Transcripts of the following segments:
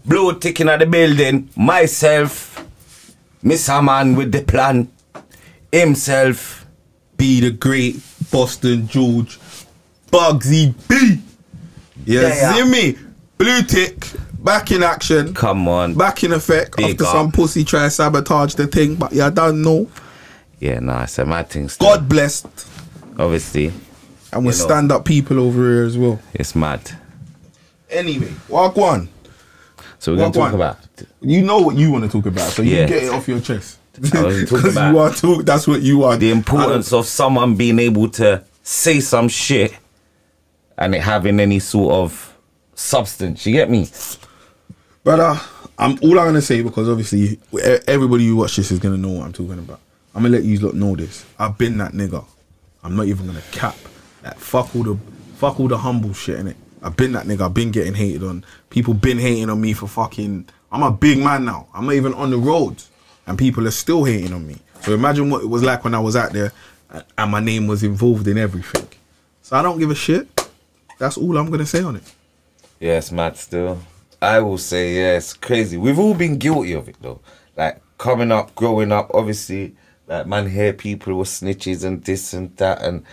Blue tick in the building. Myself, Mr. Man with the plan. Himself. Be the great Boston George. Bugsy B. You see me? Blue tick. Back in action. Come on. Back in effect. Big after up. some pussy try to sabotage the thing. But you don't know. Yeah, nah, it's a mad thing still. God blessed. Obviously. And we stand up people over here as well. It's mad. Anyway, walk one. So we're going to talk about... You know what you want to talk about, so you get it off your chest. Because you want to, that's what you want. The importance of someone being able to say some shit and it having any sort of substance. You get me? But all I'm gonna say, because obviously everybody who watch this is gonna know what I'm talking about. I'm gonna let you lot know this. I've been that nigga. I'm not even gonna cap. Like, fuck all the humble shit innit. I've been that nigga. I've been getting hated on. People been hating on me for fucking. I'm a big man now. I'm not even on the road, and people are still hating on me. So imagine what it was like when I was out there, and my name was involved in everything. So I don't give a shit. That's all I'm gonna say on it. Yeah, it's mad still. I will say, yeah, it's crazy. We've all been guilty of it though. Like coming up, growing up, obviously, like man, hear people were snitches and this and that, and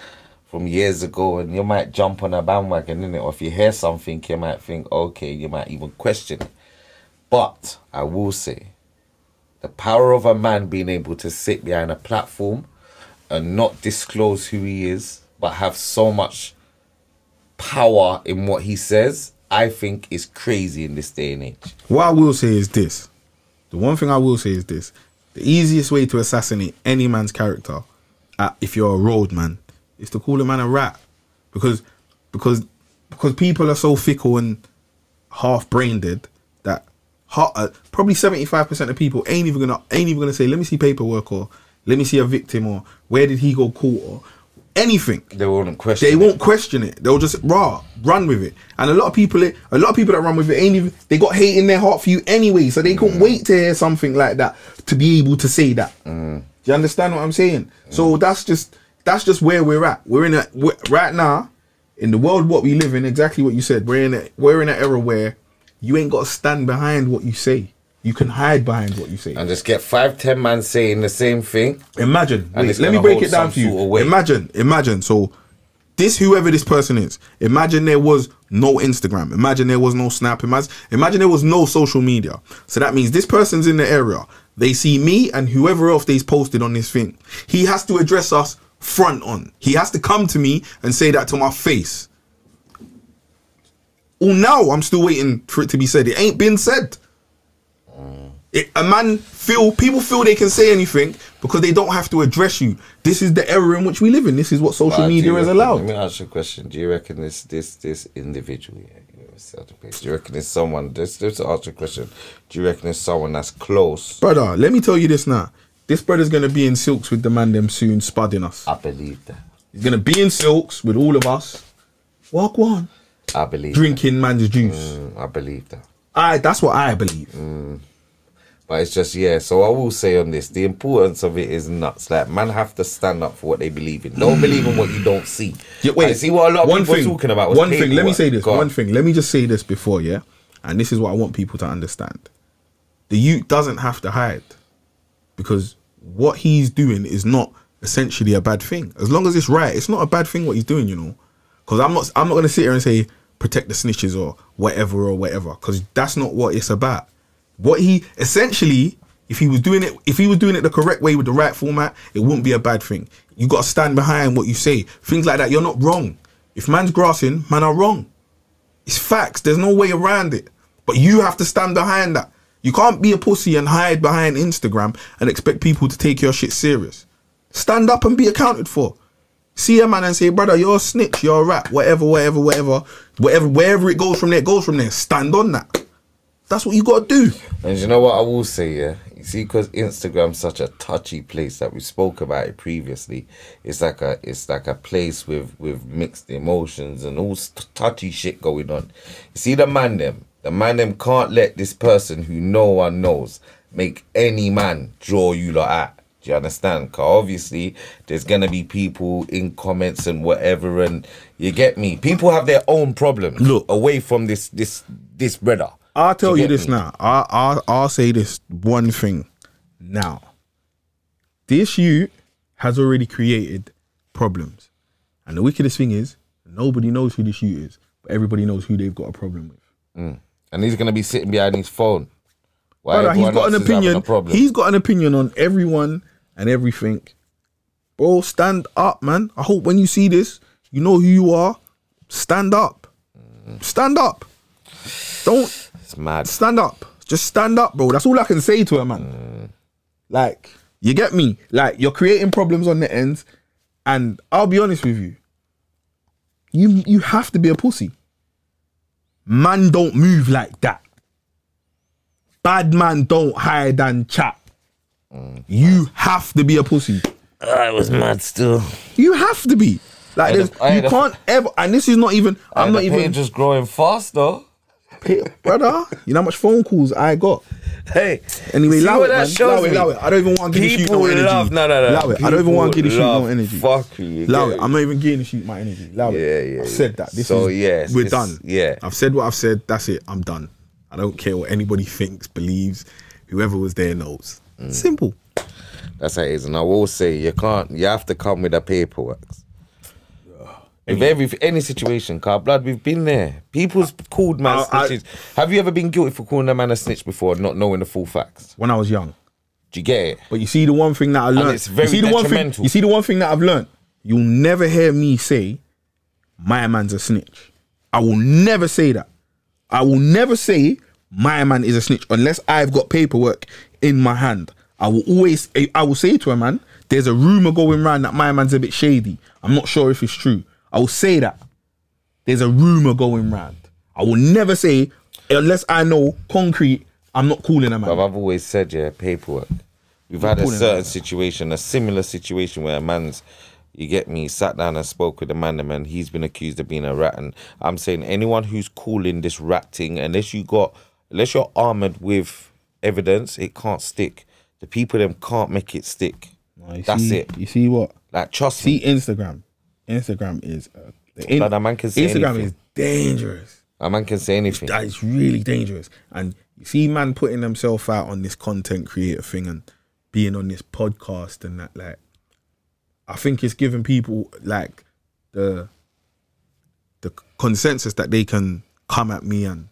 from years ago, and you might jump on a bandwagon, innit? Or if you hear something, you might think, okay, you might even question it. But I will say, the power of a man being able to sit behind a platform and not disclose who he is, but have so much power in what he says, I think is crazy in this day and age. What I will say is this. The one thing I will say is this. The easiest way to assassinate any man's character, if you're a road man, is to call a man a rat. Because people are so fickle and half-brained that probably 75% of people ain't even gonna say, let me see paperwork, or let me see a victim, or where did he go court, or anything. They won't question it. They won't question it. They'll just run with it. And a lot of people that run with it ain't even, they got hate in their heart for you anyway, so they couldn't wait to hear something like that to be able to say that. Do you understand what I'm saying? So that's just where we're at. Right now in the world what we live in, exactly what you said. We're in an era where you ain't got to stand behind what you say. You can hide behind what you say. And just get 5-10 man saying the same thing. Imagine. Wait, let me break it down for you. Imagine. So whoever this person is, imagine there was no Instagram. Imagine there was no Snap. Imagine there was no social media. So that means this person's in the area. They see me and whoever else they's posted on this thing. He has to address us front on. He has to come to me and say that to my face. Oh, now I'm still waiting for it to be said. It ain't been said. People feel they can say anything because they don't have to address you. This is the era in which we live in. This is what social media is allowed. Let me ask you a question. Do you reckon this individual here, do you reckon it's someone, just to ask you a question, do you reckon it's someone that's close? Brother, let me tell you this now. This brother's going to be in silks with the man them soon, spudding us. I believe that. He's going to be in silks with all of us. Walk one. I believe drinking man's juice. I believe that. That's what I believe. But it's just, yeah, so I will say on this, the importance of it is nuts. Like, man have to stand up for what they believe in. Don't believe in what you don't see. Yeah, wait, see what a lot of people are talking about was one thing, let me say this. God. One thing, let me just say this before, yeah? And this is what I want people to understand. The youth doesn't have to hide. Because what he's doing is not essentially a bad thing. As long as it's right, it's not a bad thing what he's doing, you know? Because I'm not going to sit here and say, protect the snitches or whatever. Because that's not what it's about. What he essentially, if he was doing it the correct way with the right format, it wouldn't be a bad thing. You got to stand behind what you say. Things like that, you're not wrong. If man's grassing, man are wrong. It's facts. There's no way around it. But you have to stand behind that. You can't be a pussy and hide behind Instagram and expect people to take your shit serious. Stand up and be accounted for. See a man and say, brother, you're a snitch, you're a rat, whatever, wherever it goes from there, it goes from there. Stand on that. That's what you got to do. And you know what I will say, yeah? You see, because Instagram's such a touchy place that we spoke about it previously. It's like a place with mixed emotions and all touchy shit going on. You see the man them can't let this person who no one knows make any man draw you like that. Do you understand? Because obviously there's going to be people in comments and whatever, and you get me? People have their own problems. Look, away from this brother. I'll tell Do you get this me? now. I'll say this one thing now. This youth has already created problems. And the wickedest thing is, nobody knows who this youth is, but everybody knows who they've got a problem with. And he's gonna be sitting behind his phone. Why Brother, he's everyone got an else is having opinion. a problem? He's got an opinion on everyone and everything. Bro, stand up, man. I hope when you see this, you know who you are. Stand up. Stand up. Don't It's mad. stand up. Just stand up, bro. That's all I can say to her, man. Like, you get me? Like, you're creating problems on the ends, and I'll be honest with you. You have to be a pussy. Man don't move like that. Bad man don't hide and chat. You have to be a pussy. I was mad still. You have to be. Like, I had there's, a- I you had a- can't ever, and this is not even, I'm not the even, page is growing fast though. brother, you know how much phone calls I got? Hey, Anyway, see allow what it, that man. shows Allow it, me? allow it. I don't even want to give the shoot People no energy. love no. Allow it. I don't even want to give the shoot no People energy. love fuckery, you Allow get it. me? I'm not even getting the shoot my energy. Allow it. Yeah. I've said that. This So, is, yes, we're it's- done. yeah. I've said what I've said. That's it. I'm done. I don't care what anybody thinks, believes. Whoever was there knows. Simple. That's how it is. And I will say, you have to come with the paperwork. With any situation, car blood, we've been there. People's called man snitches. Have you ever been guilty for calling a man a snitch before, not knowing the full facts? When I was young. Do you get it? But you see the one thing that I learned. it's very you see the one thing. detrimental. You see the one thing that I've learned. You'll never hear me say, "My man's a snitch." I will never say that. I will never say my man is a snitch unless I've got paperwork in my hand. I will say to a man, "There's a rumor going around that my man's a bit shady. I'm not sure if it's true." I will say that. There's a rumor going round. I will never say, unless I know concrete, I'm not calling a man. But I've always said, paperwork. We've had a certain situation, a similar situation where a man's, you get me, sat down and spoke with a man and he's been accused of being a rat. And I'm saying anyone who's calling this rat thing, unless you're armored with evidence, it can't stick. The people them can't make it stick. That's it. You see what? Like, trust See me. Instagram. Instagram is Like, that man can say Instagram anything. is dangerous. A man can say anything. That is really dangerous. And you see man putting themselves out on this content creator thing and being on this podcast and that, like, I think it's giving people like the consensus that they can come at me and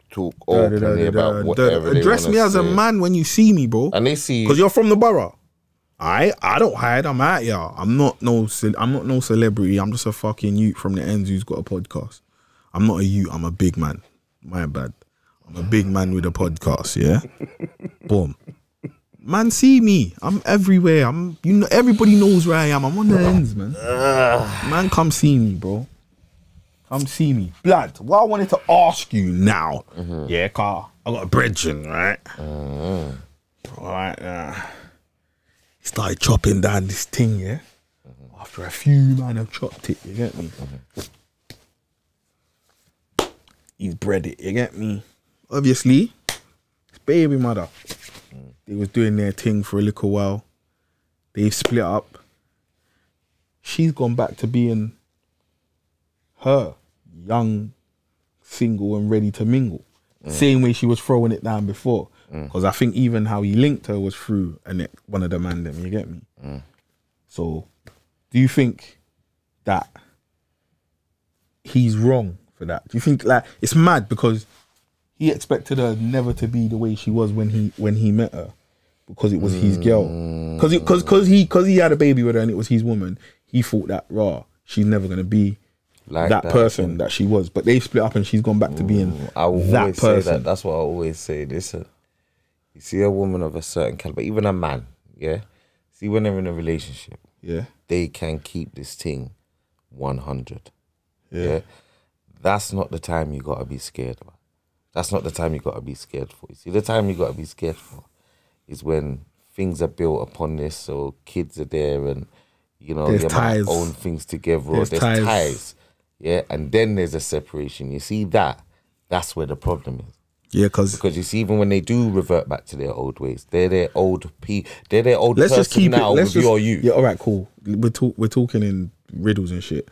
Talk openly about whatever they address me wanna as a say. man when you see me, bro. And they see Because you're from the borough. I don't hide. I'm out here. I'm not no celebrity. I'm just a fucking youth from the ends who's got a podcast. I'm not a youth. I'm a big man. My bad. I'm a big man with a podcast. Yeah. Boom. Man, see me. I'm everywhere. Everybody knows where I am. I'm on the ends, man. Man, come see me, bro. Come see me. Blood, what I wanted to ask you now. Yeah, car. I got a brethren, right? Right. Started chopping down this thing, yeah? After a few man have chopped it, you get me? He's bred it, you get me? Obviously, it's baby mother. They was doing their thing for a little while. They've split up. She's gone back to being her, young, single and ready to mingle. Same way she was throwing it down before. Because I think even how he linked her was through one of the man them, you get me? So, do you think that he's wrong for that? Do you think, like, it's mad because he expected her never to be the way she was when he met her because it was his girl. Because he had a baby with her and it was his woman, he thought that, she's never going to be like that person that she was. But they split up and she's gone back to being I will that always person. say that. That's what I always say. Listen, you see a woman of a certain caliber, even a man, yeah? See, when they're in a relationship, Yeah. they can keep this thing 100. Yeah. That's not the time you got to be scared about. That's not the time you got to be scared for. You see, the time you got to be scared for is when things are built upon this, so kids are there and, you know, There's you ties. might own things together. There's There's ties. ties. Yeah, and then there's a separation. You see that's where the problem is. Yeah, because Because you see, even when they do revert back to their old ways, they're their old they're their old let's person just keep now it. Let's with just, your youth. Yeah, all right, cool. We're talking in riddles and shit.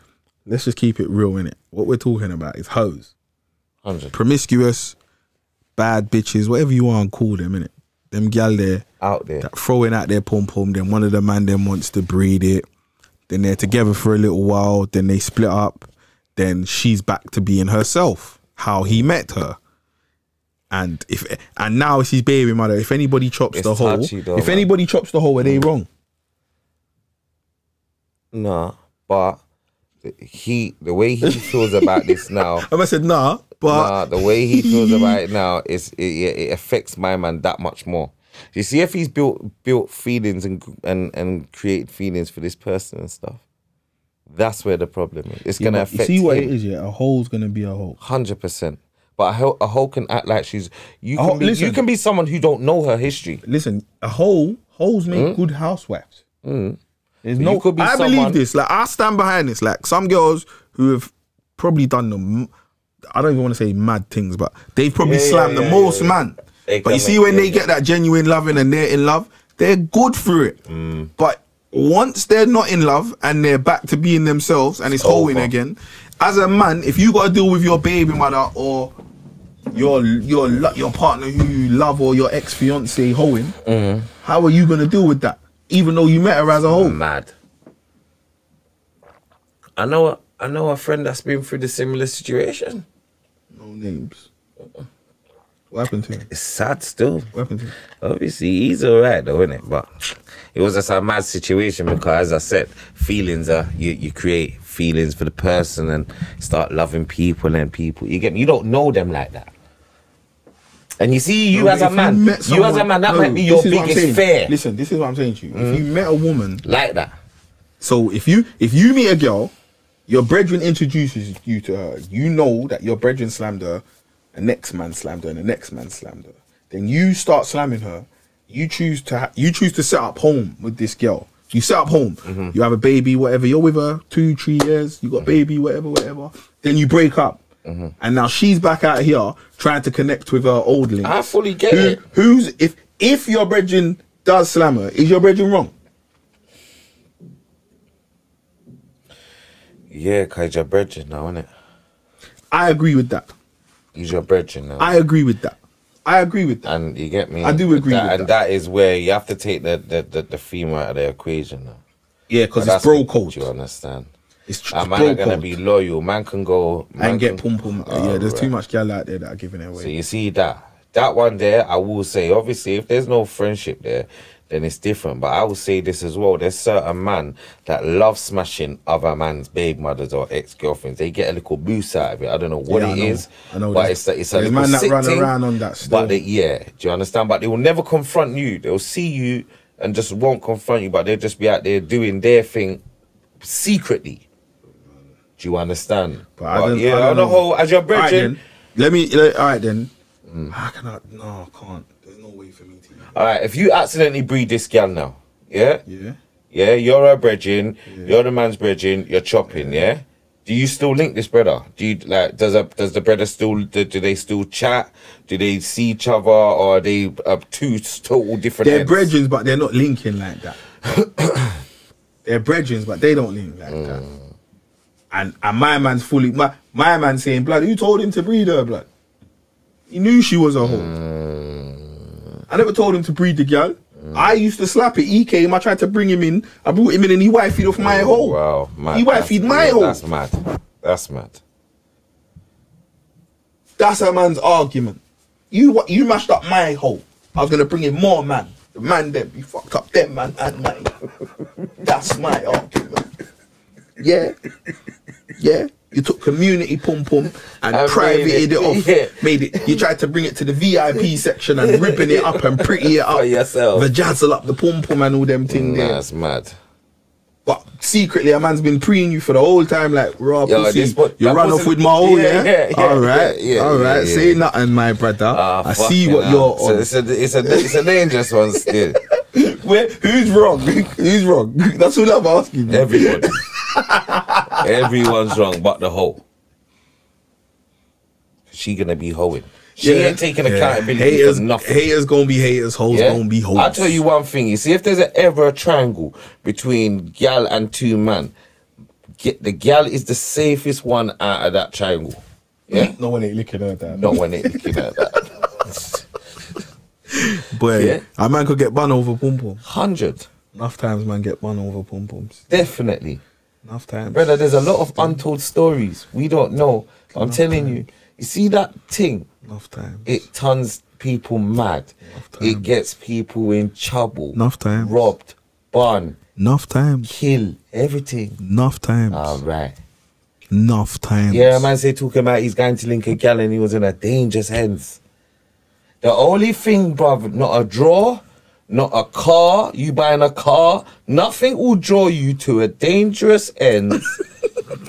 Let's just keep it real, innit? What we're talking about is hoes. 100. Promiscuous, bad bitches, whatever you want to call them, innit? Them gal there out there. that throwing out their pom pom. Then one of the man them wants to breed it. Then they're together for a little while. Then they split up. Then she's back to being herself, how he met her. And now it's his baby mother. If anybody chops It's the hole, touchy though, if man. anybody chops the hole, are they wrong? Nah, but the way he feels about this now. I said nah, but The way he feels about it now it affects my man that much more. You see, if he's built feelings and created feelings for this person and stuff, that's where the problem is. It's gonna affect. You see what him. it is, yeah. A hole's gonna be a hole. 100%. But a hoe can act like she's. You Listen. can be someone who don't know her history. Listen, holes make good housewives. There's You could be I someone- believe this. Like, I stand behind this. Like, some girls who have probably done them. I don't even want to say mad things, but they've probably slammed the most man. They But you can see, make- when they get that genuine loving and they're in love, they're good through it. But once they're not in love and they're back to being themselves and it's hoeing over. again, as a man, if you got to deal with your baby mother or your partner who you love or your ex-fiance hoeing, how are you going to deal with that? Even though you met her as a hoe. Mad. I know a friend that's been through the similar situation. No names. What happened to him? It's sad still. What happened to him? Obviously, he's alright though, isn't it? But it was just a mad situation because, as I said, feelings are you create feelings for the person and start loving people and people. You get me? You don't know them like that. And you see, you No, as a if man, met someone- that no, might be your this is what I'm biggest saying. fear. Listen, this is what I'm saying to you. If you met a woman, Like that. so if you meet a girl, your brethren introduces you to her, you know that your brethren slammed her, the next man slammed her, and the next man slammed her. Then you start slamming her. You choose to set up home with this girl. You set up home. You have a baby, whatever. You're with her 2-3 years. You got baby, whatever. Then you break up. And now she's back out here trying to connect with her old link. I fully get it. If your brethren does slam her, is your brethren wrong? Yeah, cause you're brethren now, innit? I agree with that. He's your brethren now. I agree with that. And you get me? I do agree with And that. that is where you have to take the female out of the equation now. Yeah, because But it's bro that's code. what you understand? It's And bro man are gonna code. be loyal. Man can go And get pum pum. Oh, Yeah, there's right. too much gal out there that are giving it away. So you see that one there, I will say, obviously, if there's no friendship there, then it's different. But I will say this as well: there's certain man that love smashing other man's babe mothers or ex-girlfriends. They get a little boost out of it. I don't know what Yeah, it is. I know but this. it's a There's little man that sick run thing, around on that still. But do you understand? But they will never confront you. They'll see you and just won't confront you. But they'll just be out there doing their thing secretly. Do you understand? But I don't on the know. whole, as your brethren. All right then. How can I? No, I can't. There's no way for me to. All right, if you accidentally breed this gal now, yeah, Yeah. you're a brethren, you're the man's brethren, you're chopping, yeah. Do you still link this brother? Do you like? Does the brother still? Do they still chat? Do they see each other, or are they two total different? They're ends? brethren, but they're not linking like that. They're brethren, but they don't link like that. And my man's fully my man saying, blood, who told him to breed her, blood? He knew she was a hoe. I never told him to breed the girl. I used to slap it. He came, I tried to bring him in. I brought him in and he wifey'd off my hoe. Wow, mad. He wifey'd my hoe. That's mad. That's mad. That's a man's argument. You mashed up my hoe. I was gonna bring in more man. The man them, you fucked up them man and mine. That's my argument. Yeah. You took community pum pum and I privated made it it, off. yeah. Made it. You tried to bring it to the VIP section and ripping it up and pretty it up. For yourself. Vajazzle up the pum pum and all them things there. That's mad. But secretly, a man's been preying you for the whole time, like raw Yo, pussy. this what- You that ran off pussy- with my hoe, yeah? yeah, All right, yeah, all right. yeah. Say nothing, my brother. I see what you're on. So it's a dangerous one still. Who's wrong? Who's wrong? That's all I'm asking you. Everybody. Everyone's wrong but the hoe. She gonna be hoeing. She ain't taking accountability for nothing. Haters gonna be haters, hoes gonna be hoes. I'll tell you one thing. You see, if there's ever a triangle between gal and two man, the gal is the safest one out of that triangle. Yeah? No one ain't looking at that. Not when they looking at that. Boy, Yeah. a man could get bun over pum pum. 100. Enough times man get bun over pum pums. Definitely. Enough times. Brother, there's a lot of untold stories we don't know. I'm telling you, you see that thing? Enough times. It turns people mad. It gets people in trouble. Enough times. Robbed, burned, Enough times. kill, everything. Enough times. Alright. Enough times. Yeah, man say talking about he's going to link a gal and he was in a dangerous hands. The only thing, bruv, not a draw, not a car, you buying a car, nothing will draw you to a dangerous end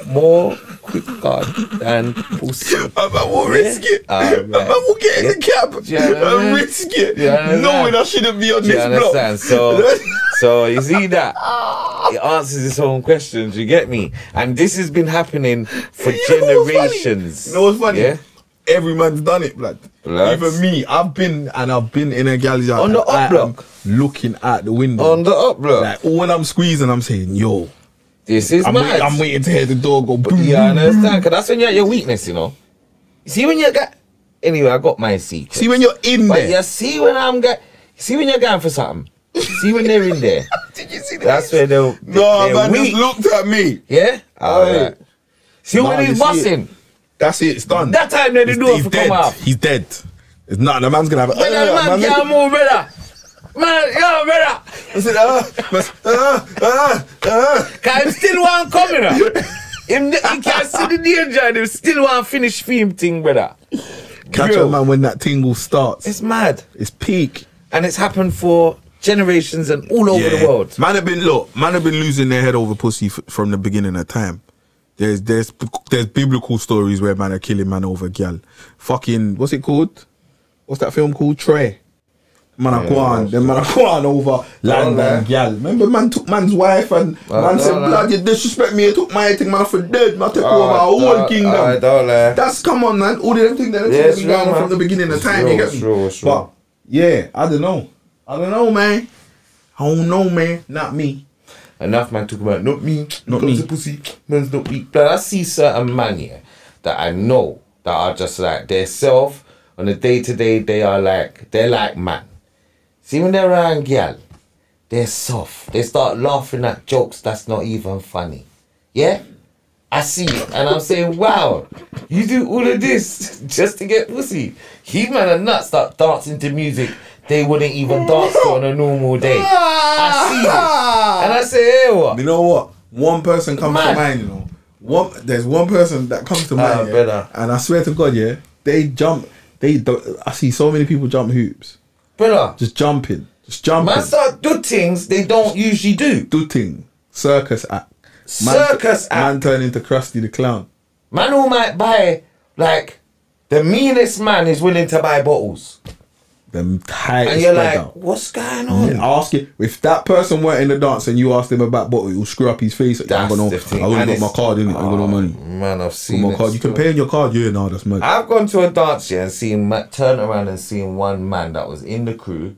more quicker than pussy. I will risk it. I will get in the cab and risk it, knowing I shouldn't be on Do you this understand? block. So you see that? It answers its own questions, you get me? And this has been happening for generations. You know what's funny? Yeah? Every man's done it, blood. Even me, I've been in a galley On the up block. looking out the window. On the up block. Like when I'm squeezing, I'm saying, yo, This is mad. I'm waiting to hear the door go boom. Yeah, I understand, because that's when you're at your weakness, you know. You see when you got... Anyway, I got my secret. See when you're in But there. you see when see when you're going for something. See when they're in there. Did you see that? That's where they're man weak. just looked at me. Yeah? Alright. See Nah, when you he's see busting. That's it. It's done. That time they the door He's for dead. come off. He's dead. It's not. The man's gonna have. But that man can't move, brother. Man, yo, brother. I said, Cause him still want coming up. He can't see the danger and him still want finish film thing, brother. Catch Bro. a man when that tingle starts. It's mad. It's peak. And it's happened for generations and all over the world. Man have been losing their head over pussy from the beginning of time. There's biblical stories where man are killing man over gal. Fucking what's it called? What's that film called? Trey. Man are going over land and gal. Remember man took man's wife and man said, blood, you disrespect me, you took my thing, man for dead, man take over our whole kingdom. That's come on, man. All them things that have been going on from the beginning of time, you get me? But yeah, I don't know, man. I don't know, man. Not me. Enough man talking about not me, Not me. pussy, man's not me. But I see certain man here that I know that are just like their self on a day to day. They're like man. See when they're around gal, they're soft. They start laughing at jokes that's not even funny. Yeah, I see it, and I'm saying, wow, you do all of this just to get pussy. He man are nuts. Start dancing to music they wouldn't even dance to on a normal day. I see it. And I say, hey, what? You know what? One person comes to mind, you know. There's one person that comes to mind, yeah, and I swear to God, yeah, they jump. I see so many people jump hoops. Brother. Just jumping. Man start do things they don't usually do. Do thing. Circus act. Man turn into Krusty the Clown. Man who might buy, like, the meanest man is willing to buy bottles. Them tight. And you're like, out. What's going on? Yeah, ask it. If that person weren't in the dance and you asked him about bottle, you'll screw up his face. That's the thing. I wouldn't got my card in it. I ain't got no money. Man, I've seen my card. You can pay on your card. Yeah, no, that's mad. I've gone to a dance here and seen turn around and seen one man that was in the crew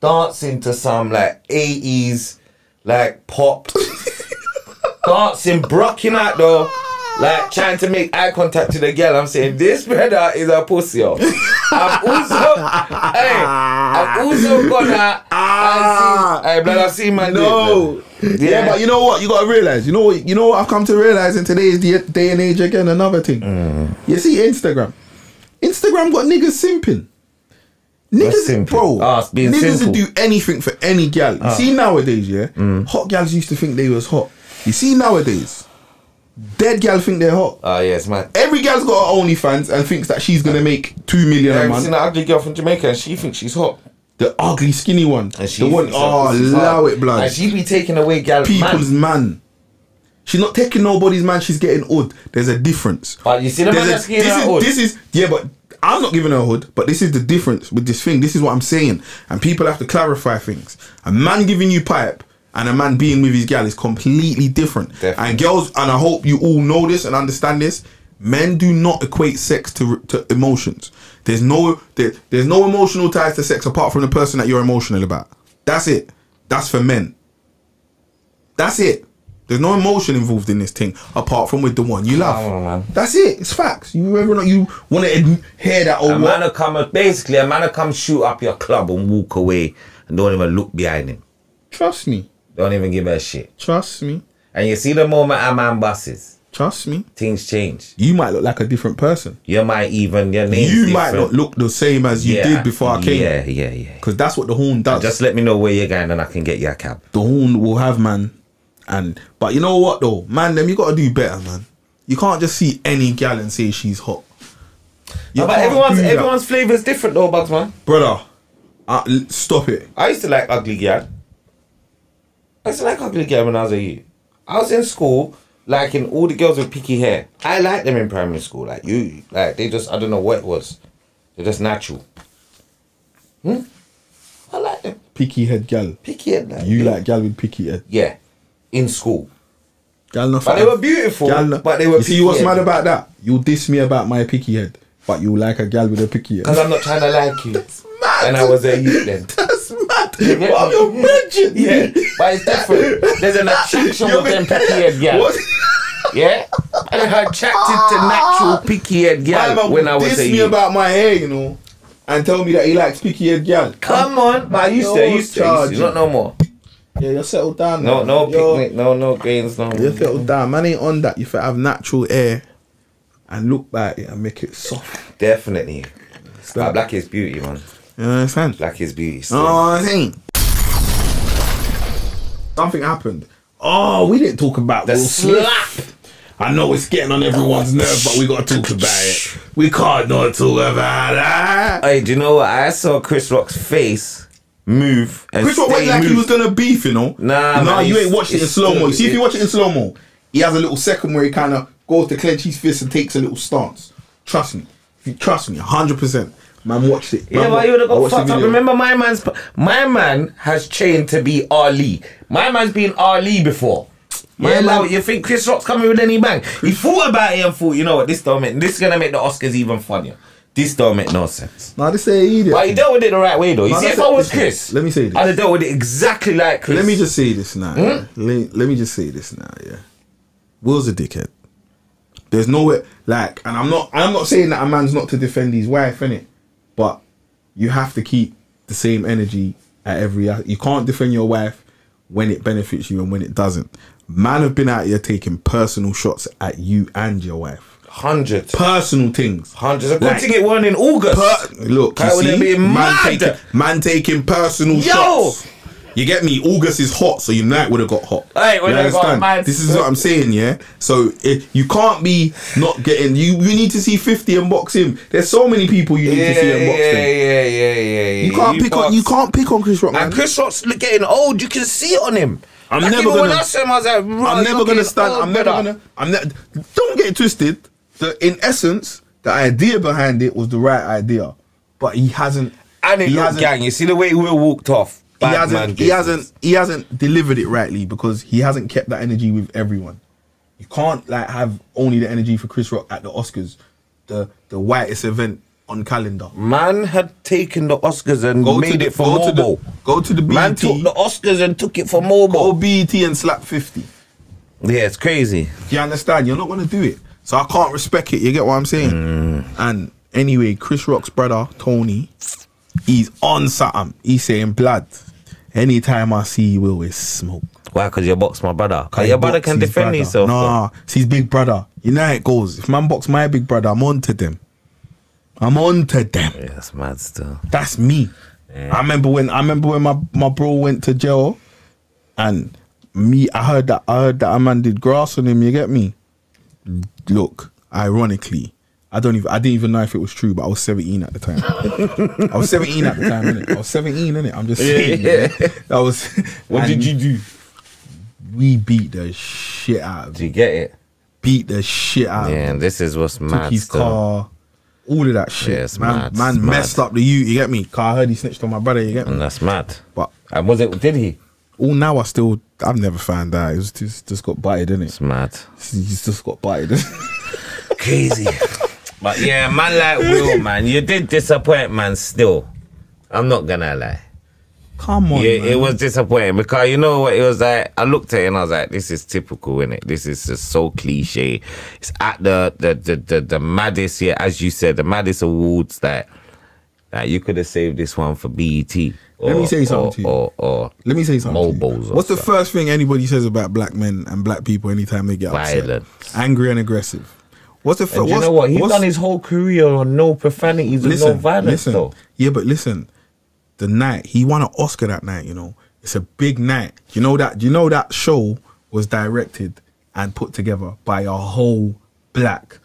dancing to some like 80s like pop, dancing, brocking out though. Like trying to make eye contact to the girl. I'm saying this brother is a pussy. I've also gonna I've seen my no. Yeah, but you know what? You gotta realize. You know what I've come to realize in today's day and age again. Another thing. You see, Instagram got niggas simping. Niggas, bro. Niggas would do anything for any gal. You see nowadays, yeah. Hot gals used to think they was hot. You see nowadays. Dead gal think they're hot. Oh yes, man. Every gal's got her OnlyFans and thinks that she's gonna make 2 million a month. I've seen that ugly girl from Jamaica and she thinks she's hot. The ugly skinny one. And she the one, allow it, blood. And she be taking away gal people's man. She's not taking nobody's man, she's getting hood. There's a difference. But you see the man that's getting hood. But I'm not giving her a hood, but this is the difference with this thing. This is what I'm saying. And people have to clarify things. A man giving you pipe and a man being with his gal is completely different. Definitely. And girls, and I hope you all know this and understand this, men do not equate sex to emotions. There's no emotional ties to sex apart from the person that you're emotional about. That's it. That's for men. That's it. There's no emotion involved in this thing apart from with the one you love. on, man. That's it. It's facts. You ever not you want to hear that or A what? man will come shoot up your club and walk away and don't even look behind him. Trust me. Don't even give a shit. Trust me. And you see the moment a man buses, Trust me. things change. You might look like a different person. You might even, your name's You different. might not look the same as you did before I came. Yeah. Because that's what the horn does. Just let me know where you're going and I can get you a cab. The horn will have man. But you know what though? Man, them you gotta do better, man. You can't just see any gal and say she's hot. You No, but can't do that. everyone's flavour is different though, Bugs, man. Brother, stop it. I used to like ugly gal. I used to like ugly gal when I was a youth. I was in school, liking all the girls with picky hair. I liked them in primary school. Like they just, I don't know what it was. They're just natural. I like them. Picky head gal. Picky head, like. You like gal with picky head. Yeah. In school. Gal not But they were beautiful. But they were You see picky what's head. mad about that? You diss me about my picky head, but you like a gal with a picky head. Because I'm not trying to like you. That's mad. And I was a youth then. That's mad. get Well, me? you're mentioned. Yeah, but it's different. There's an attraction with them picky head gal. What? Yeah? And I attracted to natural picky head gal when I was diss a me youth. about my hair, you know, and tell me that he likes picky head gal. Come on. But I used to. Not no more. Yeah, you're settled down. No, man. no You're- picnic, no grains, no. You're settled down. Man ain't on that. You have natural hair and look back it and make it soft. Definitely. But black is beauty, man. You understand? Black is beauty. Still. Oh, I think something happened. Oh, we didn't talk about The Will Smith. slap. I know it's getting on everyone's nerves, but we got to talk about it. We can't not talk about that. Hey, do you know what? I saw Chris Rock's face move and Chris Rock went like he was gonna beef, you know. Nah, no, man, you ain't it's- watched it in it's slow mo. still- See if you watch it in slow mo, he has a little second where he kind of goes to clench his fist and takes a little stance. Trust me, if you trust me, 100%. Man, watched it. Yeah, Man, but you would have I got watched the fucked up. video. Remember, my man has trained to be Ali. My man's been Ali before. Yeah, man- like, you think Chris Rock's coming with any bang? He thought about it and thought, you know what, this is gonna make the Oscars even funnier. This don't make no sense. Nah, this ain't idiot. But he dealt with it the right way though. You Nah, see, if that's I was listen, Chris, let me say this. I'd have dealt with it exactly like Chris. Let me just say this now. Yeah? Let me just say this now. Yeah, Will's a dickhead. There's nowhere like, and I'm not saying that a man's not to defend his wife, innit? But you have to keep the same energy at every. You can't defend your wife when it benefits you and when it doesn't. Man have been out here taking personal shots at you and your wife. Hundreds. Personal things. Hundreds. A good Like, thing it weren't in August. Look, That you would have see, been man, mad. man taking personal Yo! shots. You get me? August is hot, so your night would have got hot. Hey, would You have got understand? mad. This is what I'm saying, yeah? So you can't be not getting... You need to see 50 and box him. There's so many people you need to see and box them. Yeah. You can't pick on Chris Rock, man. And Chris Rock's getting old. You can see it on him. I'm Like, never even when gonna- I saw him, I was like, I'm never gonna stand. Don't get it twisted. In essence, the idea behind it was the right idea, but he hasn't. And it looked gang. You see the way Will walked off. He hasn't delivered it rightly because he hasn't kept that energy with everyone. You can't like have only the energy for Chris Rock at the Oscars, the whitest event on calendar. Man had taken the Oscars and made it for mobile. Go to the BET. Man took the Oscars and took it for mobile. Go BET and slap 50. Yeah, it's crazy. You understand? You're not gonna do it, so I can't respect it. You get what I'm saying? And anyway, Chris Rock's brother Tony, he's on something. He's saying, blood. Anytime I see you, Will, it's smoke. Why? Because you box my brother. Because your brother can defend himself. Nah, it's his big brother. You know how it goes. If man box my big brother, I'm on to them. Yeah, that's mad still. That's me. Yeah. I remember when my bro went to jail, and I heard that a man did grass on him. You get me? Look, ironically, I didn't even know if it was true, but I was 17 at the time. I was 17 at the time, innit? I was 17, innit? I'm just saying. Yeah. That was. What did you do? We beat the shit out of Did you him. get it? Beat the shit out of him. Yeah, and this is what's Took mad his still. car, all of that shit. Yeah, it's man, mad, man it's messed mad. up the you get me? Car, I heard he snitched on my brother, you get me? And that's mad. But And was it? Did he? all now I've never found out. It's just got bited, innit? It's mad. He's just got bited. Crazy. But yeah, man like Will, man, you did disappoint, man, still. I'm not gonna lie. Come on, Yeah, man. it was disappointing because you know what, it was like, I looked at it and I was like, this is typical, innit? This is just so cliche. It's at the maddest, yeah, as you said, the maddest awards that you could have saved this one for BET. Let me say something to you. Or Let me say something. Mobiles. What's the first thing anybody says about black men and black people anytime they get Violence. upset? Angry and aggressive. What's the first? You know what? He's done his whole career on no profanities and no violence, though. Yeah, but listen, the night he won an Oscar that night, you know, it's a big night. You know that show was directed and put together by a whole black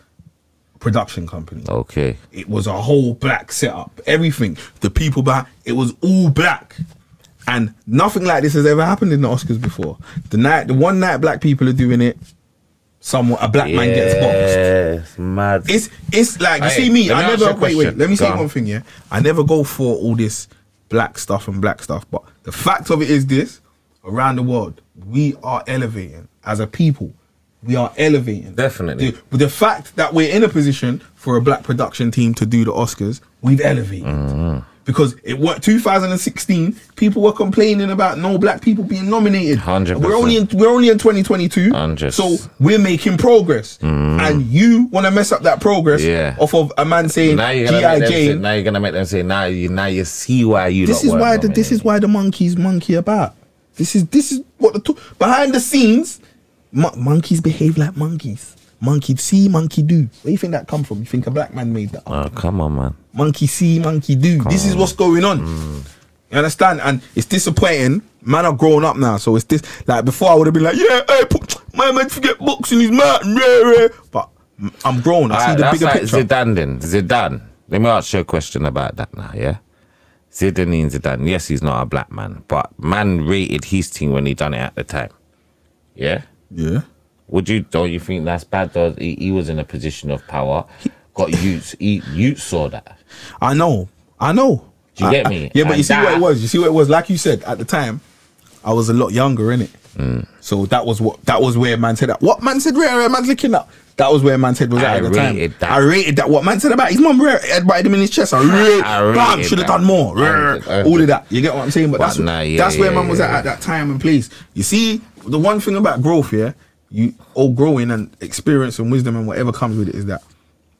production company. Okay. It was a whole black setup. Everything, the people behind it was all black. And nothing like this has ever happened in the Oscars before. The one night black people are doing it, a black man gets boxed. Yes, mad. It's like, you see me, I never, wait, let me say one thing, yeah? I never go for all this black stuff, but the fact of it is this, around the world, we are elevating as a people. We are elevating. Definitely. The fact that we're in a position for a black production team to do the Oscars, we've elevated. Because it worked 2016, people were complaining about no black people being nominated. 100%. We're only in 2022, 100%. so we're making progress. And you want to mess up that progress off of a man saying G.I. Jane. Now you're gonna make them say now you see why you. This is why the monkeys monkey about. This is what behind the scenes. Monkeys behave like monkeys. Monkey see, monkey do. Where do you think that come from? You think a black man made that up? Oh, come on, man. Monkey see, monkey do. This is what's going on. You understand? And it's disappointing. Man are growing up now, so it's this. Like before, I would have been like, yeah, hey, my man forget books in his mouth. But I'm grown. I see the bigger picture. Zidane then. Zidane. Let me ask you a question about that now, yeah? Zinedine Zidane. Yes, he's not a black man, but man rated his team when he done it at the time. Yeah? Yeah. Don't you think that's bad though? He was in a position of power, got youths. Youths saw that. I know. Do you get me? Yeah, but you see what it was. Like you said, at the time, I was a lot younger, innit? So that was where man said that. What man said where man's looking up? That was where man's head was at the time. I rated that. What man said about his mum headbutted him in his chest. I rated should have done more. All of that. You get what I'm saying? But that's where man was at that time and place. You see, the one thing about growth, yeah, you all growing and experience and wisdom and whatever comes with it is that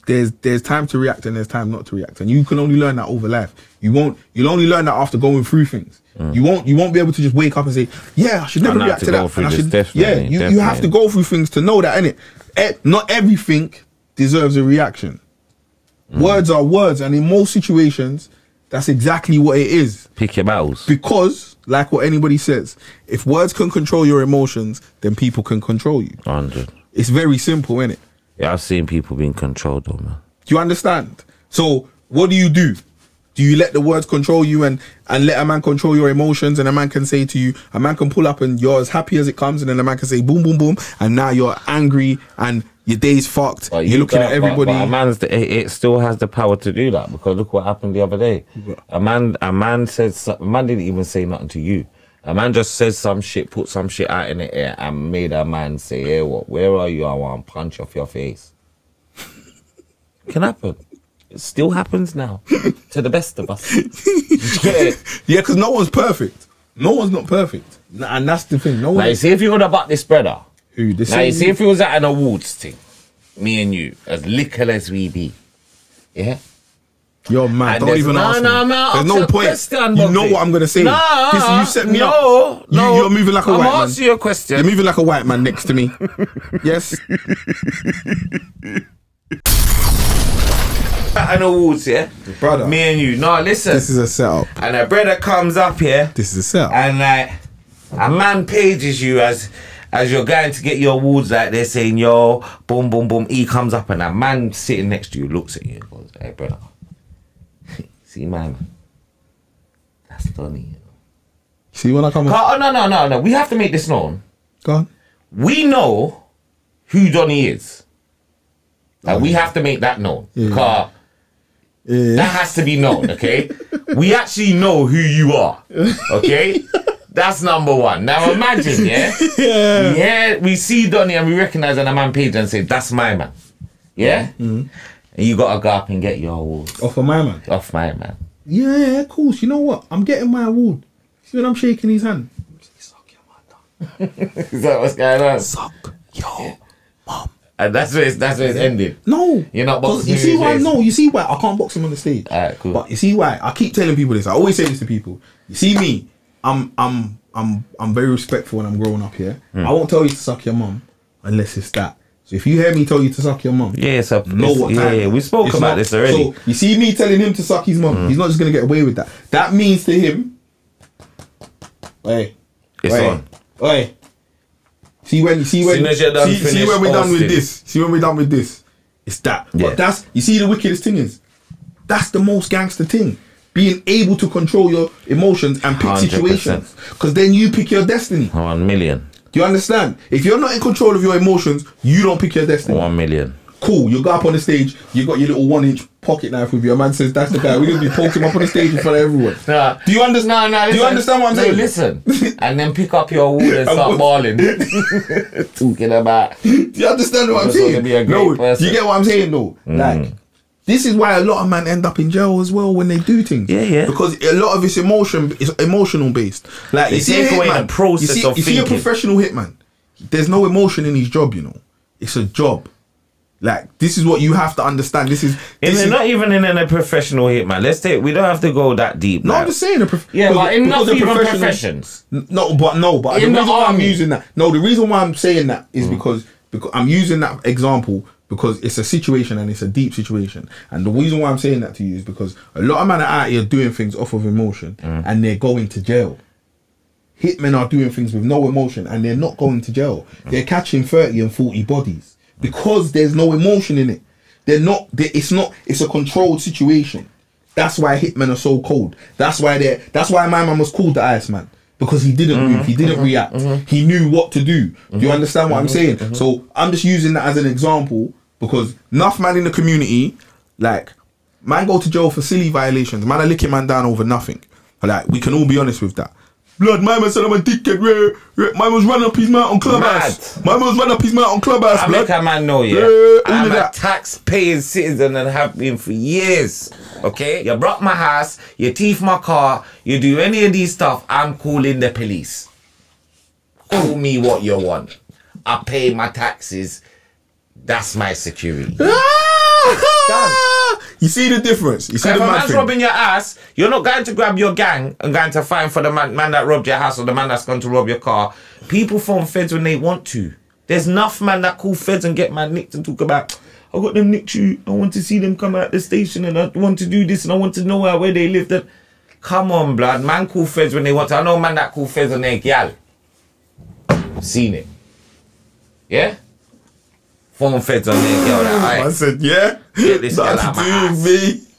there's time to react and there's time not to react, and you can only learn that over life. You'll only learn that after going through things. You won't be able to just wake up and say, yeah, I should never react to that. You have to go through things to know that, innit? Not everything deserves a reaction. Words are words, and in most situations, that's exactly what it is. Pick your battles. Because, like what anybody says, if words can control your emotions, then people can control you. 100. It's very simple, innit? Yeah, I've seen people being controlled though, man. Do you understand? So, what do? Do you let the words control you and let a man control your emotions, and a man can say to you, a man can pull up and you're as happy as it comes, and then a man can say boom, boom, boom, and now you're angry and your day's fucked. You're looking at everybody. But a man's it still has the power to do that, because look what happened the other day. A man said, a man didn't even say nothing to you. A man just said some shit, put some shit out in the air, and made a man say, hey, what? Where are you? I want to punch off your face. Can happen. It still happens now to the best of us. Yeah, because no one's perfect. No one's not perfect, and that's the thing. No one. Now you see, if you would have bought this brother. Who? This now you see, if it was at an awards thing, me and you, as little as we be, yeah. Yo, man, don't even ask me. No, there's no point. You know what I'm gonna say. You set me up. No, you're moving like a white man. I'm asking you a question. You're moving like a white man next to me. Yes. At an awards, yeah, brother. Me and you. No, listen. This is a setup. And a brother comes up here. This is a setup. And like a man pages you as you're going to get your awards, like they're saying, yo, boom, boom, boom. He comes up and a man sitting next to you looks at you and goes, hey, brother. See, man, that's funny. See when I come? Oh, no. We have to make this known. Go on. We know who Donny is. Like, we have to make that known. Yeah. That has to be known, okay? We actually know who you are, okay? That's number one. Now imagine, yeah, we see Donny and we recognize on a man page and say, that's my man, yeah? And you got to go up and get your award. Off of my man? Off my man. Yeah, of course. You know what? I'm getting my award. See when I'm shaking his hand? Suck your mother. Is that what's going on? Suck your mum. And that's where it's ending. No. You're not boxing. You see why? No, you see why I can't box him on the stage. Alright, cool. But you see why? I keep telling people this. I always say this to people. You see me, I'm very respectful when I'm growing up here. I won't tell you to suck your mum unless it's that. So if you hear me tell you to suck your mum, yeah, so know what time. Yeah, we spoke It's about not, this already. So you see me telling him to suck his mum, he's not just gonna get away with that. That means to him, It's on. Oi. See when we're done with this. See when we're done with this. It's that. Yeah. But that's, you see, the wickedest thing is, that's the most gangster thing. Being able to control your emotions and pick 100%. situations. Because then you pick your destiny. 1 million. Do you understand? If you're not in control of your emotions, you don't pick your destiny. 1 million. Cool, you go up on the stage, you got your little 1-inch pocket knife with you. A man says, that's the guy. We're going to be poking him up on the stage in front of everyone. Nah. Do you understand? No, Do you understand what I'm saying? Listen. And then pick up your wood and start bawling. Talking about. Do you understand what I'm You're saying? gonna be a great person. Do you get what I'm saying though? Like, this is why a lot of men end up in jail as well when they do things. Yeah. Because a lot of it's emotional based. Like, They you see take a away hitman, the process of you see a thinking. professional hitman, there's no emotion in his job, you know. It's a job. Like, this is what you have to understand. This is Not even in a professional hitman. We don't have to go that deep. No, like. I'm just saying. Yeah, but in not the even professional- professions. No, but In the the reason why I'm army. using that. No, the reason why I'm saying that is because I'm using that example because it's a situation and it's a deep situation. And the reason why I'm saying that to you is because a lot of men are out here doing things off of emotion and they're going to jail. Hitmen are doing things with no emotion and they're not going to jail. They're catching 30 and 40 bodies because there's no emotion in it. It's a controlled situation. That's why hitmen are so cold. That's why my man was called the Iceman. Because he didn't move, he didn't react. He knew what to do. Do you understand what I'm saying? So I'm just using that as an example because enough man in the community, like, man go to jail for silly violations. Man are licking man down over nothing. Like, we can all be honest with that. Blood, my man said I'm a dickhead. My man's running up his mouth on Clubhouse. My man's running up his mouth on Clubhouse, I blood. make a man know, yeah. All I'm of a that. tax-paying citizen and have been for years. Okay? You broke my house, you thief my car, you do any of these stuff, I'm calling the police. Call me what you want. I pay my taxes. That's my security. Done. You see the difference? You see If the a mad man's thing? robbing your ass, you're not going to grab your gang and going to find for the man that robbed your house or the man that's going to rob your car. People phone feds when they want to. There's enough man that call feds and get man nicked and talk about, I got them nicked you. I want to see them come out the station and I want to do this and I want to know where they live. That, come on, blood. Man call feds when they want to. I know man that call feds and they gal. Seen it. Yeah? Phone feds on their girl. Like, I said, yeah. Get this girl Nothing out to my do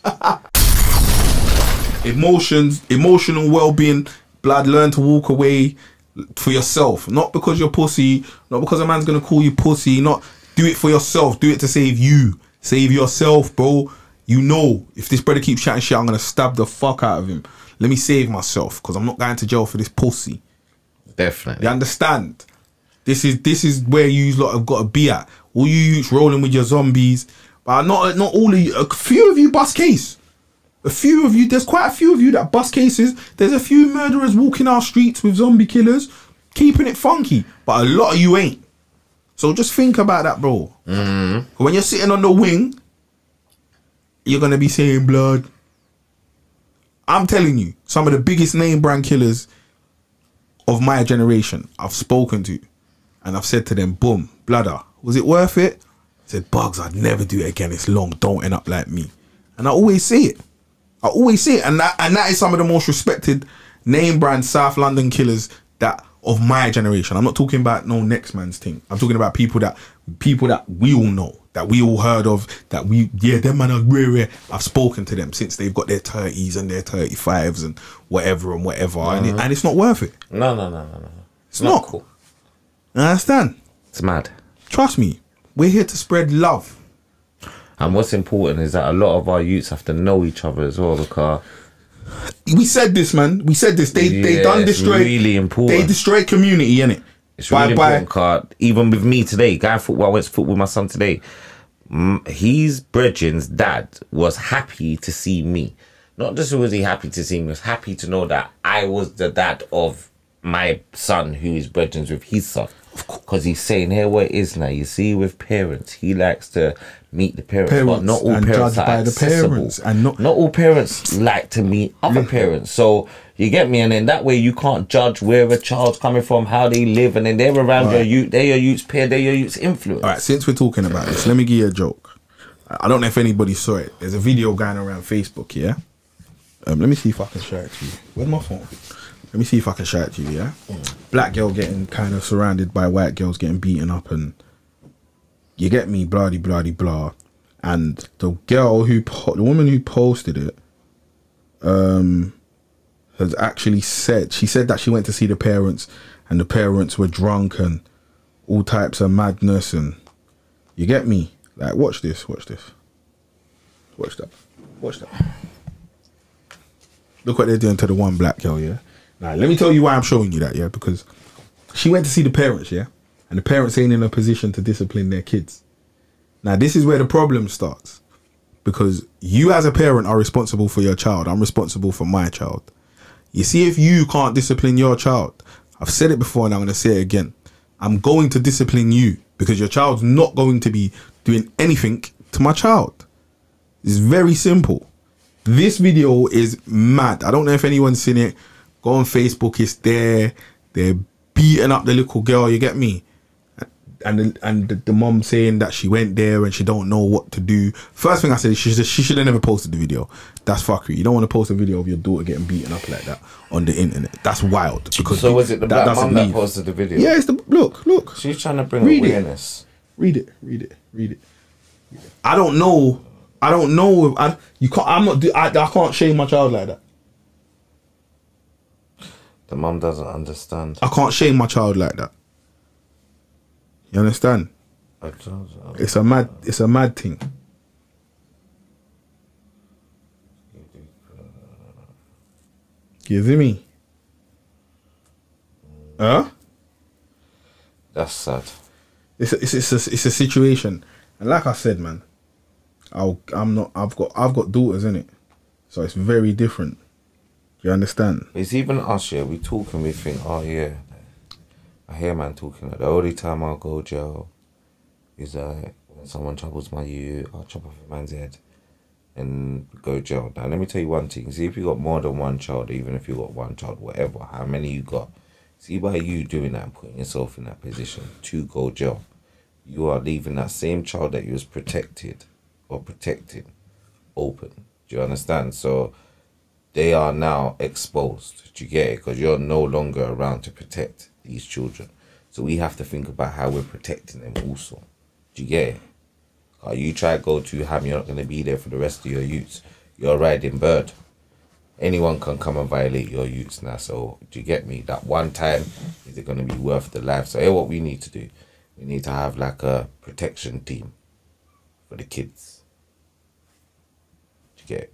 ass. with me. Emotions, emotional well-being, blood, learn to walk away for yourself. Not because you're pussy, not because a man's gonna call you pussy, not do it for yourself, do it to save you. Save yourself, bro. You know, if this brother keeps chatting shit, I'm gonna stab the fuck out of him. Let me save myself, because I'm not going to jail for this pussy. Definitely. You understand? This is where you lot have got to be at. All you youths rolling with your zombies, but not all of you. A few of you bust case. A few of you. There's quite a few of you that bust cases. There's a few murderers walking our streets with zombie killers, keeping it funky. But a lot of you ain't. So just think about that, bro. When you're sitting on the wing, you're gonna be saying blood. I'm telling you, some of the biggest name brand killers of my generation I've spoken to, and I've said to them, boom, bladder, was it worth it? I said, Bugs, I'd never do it again. It's long. Don't end up like me. And I always say it. I always say it. And that is some of the most respected name brand South London killers that of my generation. I'm not talking about no next man's thing. I'm talking about people that we all know, that we all heard of, that them man are rare. I've spoken to them since they've got their 30s and their 35s and whatever. And it's not worth it. No. It's not cool. I understand. It's mad. Trust me, we're here to spread love. And what's important is that a lot of our youths have to know each other as well, because We said this, man. We said this. They done destroy. Really important. They destroyed community, innit? It's really important, card. Even with me today, going football, I went to football with my son today. His brethren's dad was happy to see me not just was he happy to see me, he was happy to know that I was the dad of my son who is brethren with his son. Because he's saying here what it is now. You see, with parents, he likes to meet the parents, but not all and parents judge are by the accessible. parents, and not all parents like to meet other parents. So you get me, and then that way you can't judge where a child's coming from, how they live, and then they're around your youth, they're your youth's peer, they're your youth's influence. All right, since we're talking about this, let me give you a joke. I don't know if anybody saw it. There's a video going around Facebook, yeah? Let me see if I can share it to you. Where's my phone? Let me see if I can share it to you, yeah? Black girl getting kind of surrounded by white girls getting beaten up, and you get me, blah, blah, blah, blah. And the girl the woman who posted it, has actually said, she said that she went to see the parents, and the parents were drunk and all types of madness, and you get me? Like, watch this, watch this. Watch that. Watch that. Look what they're doing to the one black girl, yeah? Now, let me tell you why I'm showing you that, yeah? Because she went to see the parents, yeah? And the parents ain't in a position to discipline their kids. Now, this is where the problem starts. Because you as a parent are responsible for your child. I'm responsible for my child. You see, if you can't discipline your child, I've said it before and I'm going to say it again. I'm going to discipline you because your child's not going to be doing anything to my child. It's very simple. This video is mad. I don't know if anyone's seen it. Go on Facebook, it's there. They're beating up the little girl, you get me? And the mom saying that she went there and she don't know what to do. First thing I said, she should have never posted the video. That's fuckery. You don't want to post a video of your daughter getting beaten up like that on the internet. That's wild. Because so was it the black mom that posted the video? Yeah, it's the look. She's trying to bring awareness. Read it. I don't know. You can't. I can't shame my child like that. The mum doesn't understand. I can't shame my child like that. You understand? It's a mad thing. You see me? Huh? That's sad. It's a situation, and like I said, man, I've got daughters in it, so it's very different. You understand? It's even us, yeah. We talk and we think, oh yeah, I hear man talking. Like, the only time I'll go jail is when someone troubles my youth, I'll chop off a man's head and go jail. Now let me tell you one thing. See, if you got more than one child, even if you got one child, whatever, how many you got, see, by you doing that and putting yourself in that position to go jail, you are leaving that same child that you was protected or protecting open. Do you understand? So they are now exposed. Do you get it? Because you're no longer around to protect these children. So we have to think about how we're protecting them also. Do you get it? You try to go to Ham, you're not going to be there for the rest of your youths. You're riding bird. Anyone can come and violate your youths now. So do you get me? That one time, is it going to be worth the life? So here what we need to do. We need to have like a protection team for the kids. Do you get it?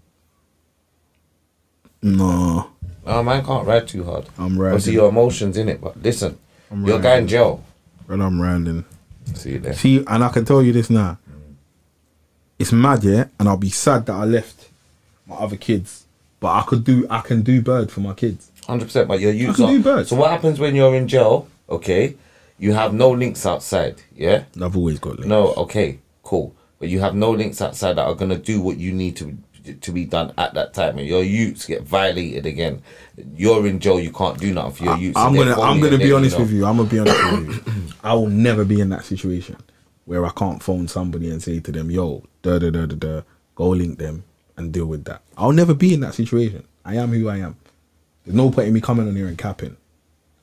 No. No, man can't ride too hard. I'm riding. Obviously your emotions in it, but listen, you're going jail. But I'm riding. See you there. See, and I can tell you this now. It's mad, yeah, and I'll be sad that I left my other kids. But I can do bird for my kids. 100%, but your youth. I can do bird. So what happens when you're in jail? Okay, you have no links outside. Yeah, I've always got links. No, okay, cool. But you have no links outside that are gonna do what you need to be done at that time. And your youths get violated again. You're in jail. You can't do nothing for your youths. I'm gonna be honest with you. I'm gonna be honest with you. I will never be in that situation where I can't phone somebody and say to them, "Yo, go link them and deal with that." I'll never be in that situation. I am who I am. There's no point in me coming on here and capping.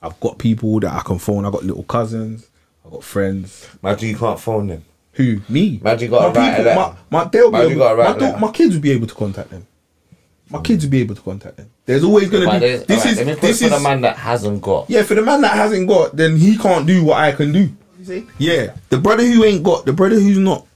I've got people that I can phone. I've got little cousins. I've got friends. Imagine you can't phone them. Who? Me. Imagine you got to write a letter. My kids will be able to contact them. My kids will be able to contact them. There's always going to be... This is for the man that hasn't got. Yeah, for the man that hasn't got, then he can't do what I can do. You see? Yeah. The brother who ain't got, the brother who's not...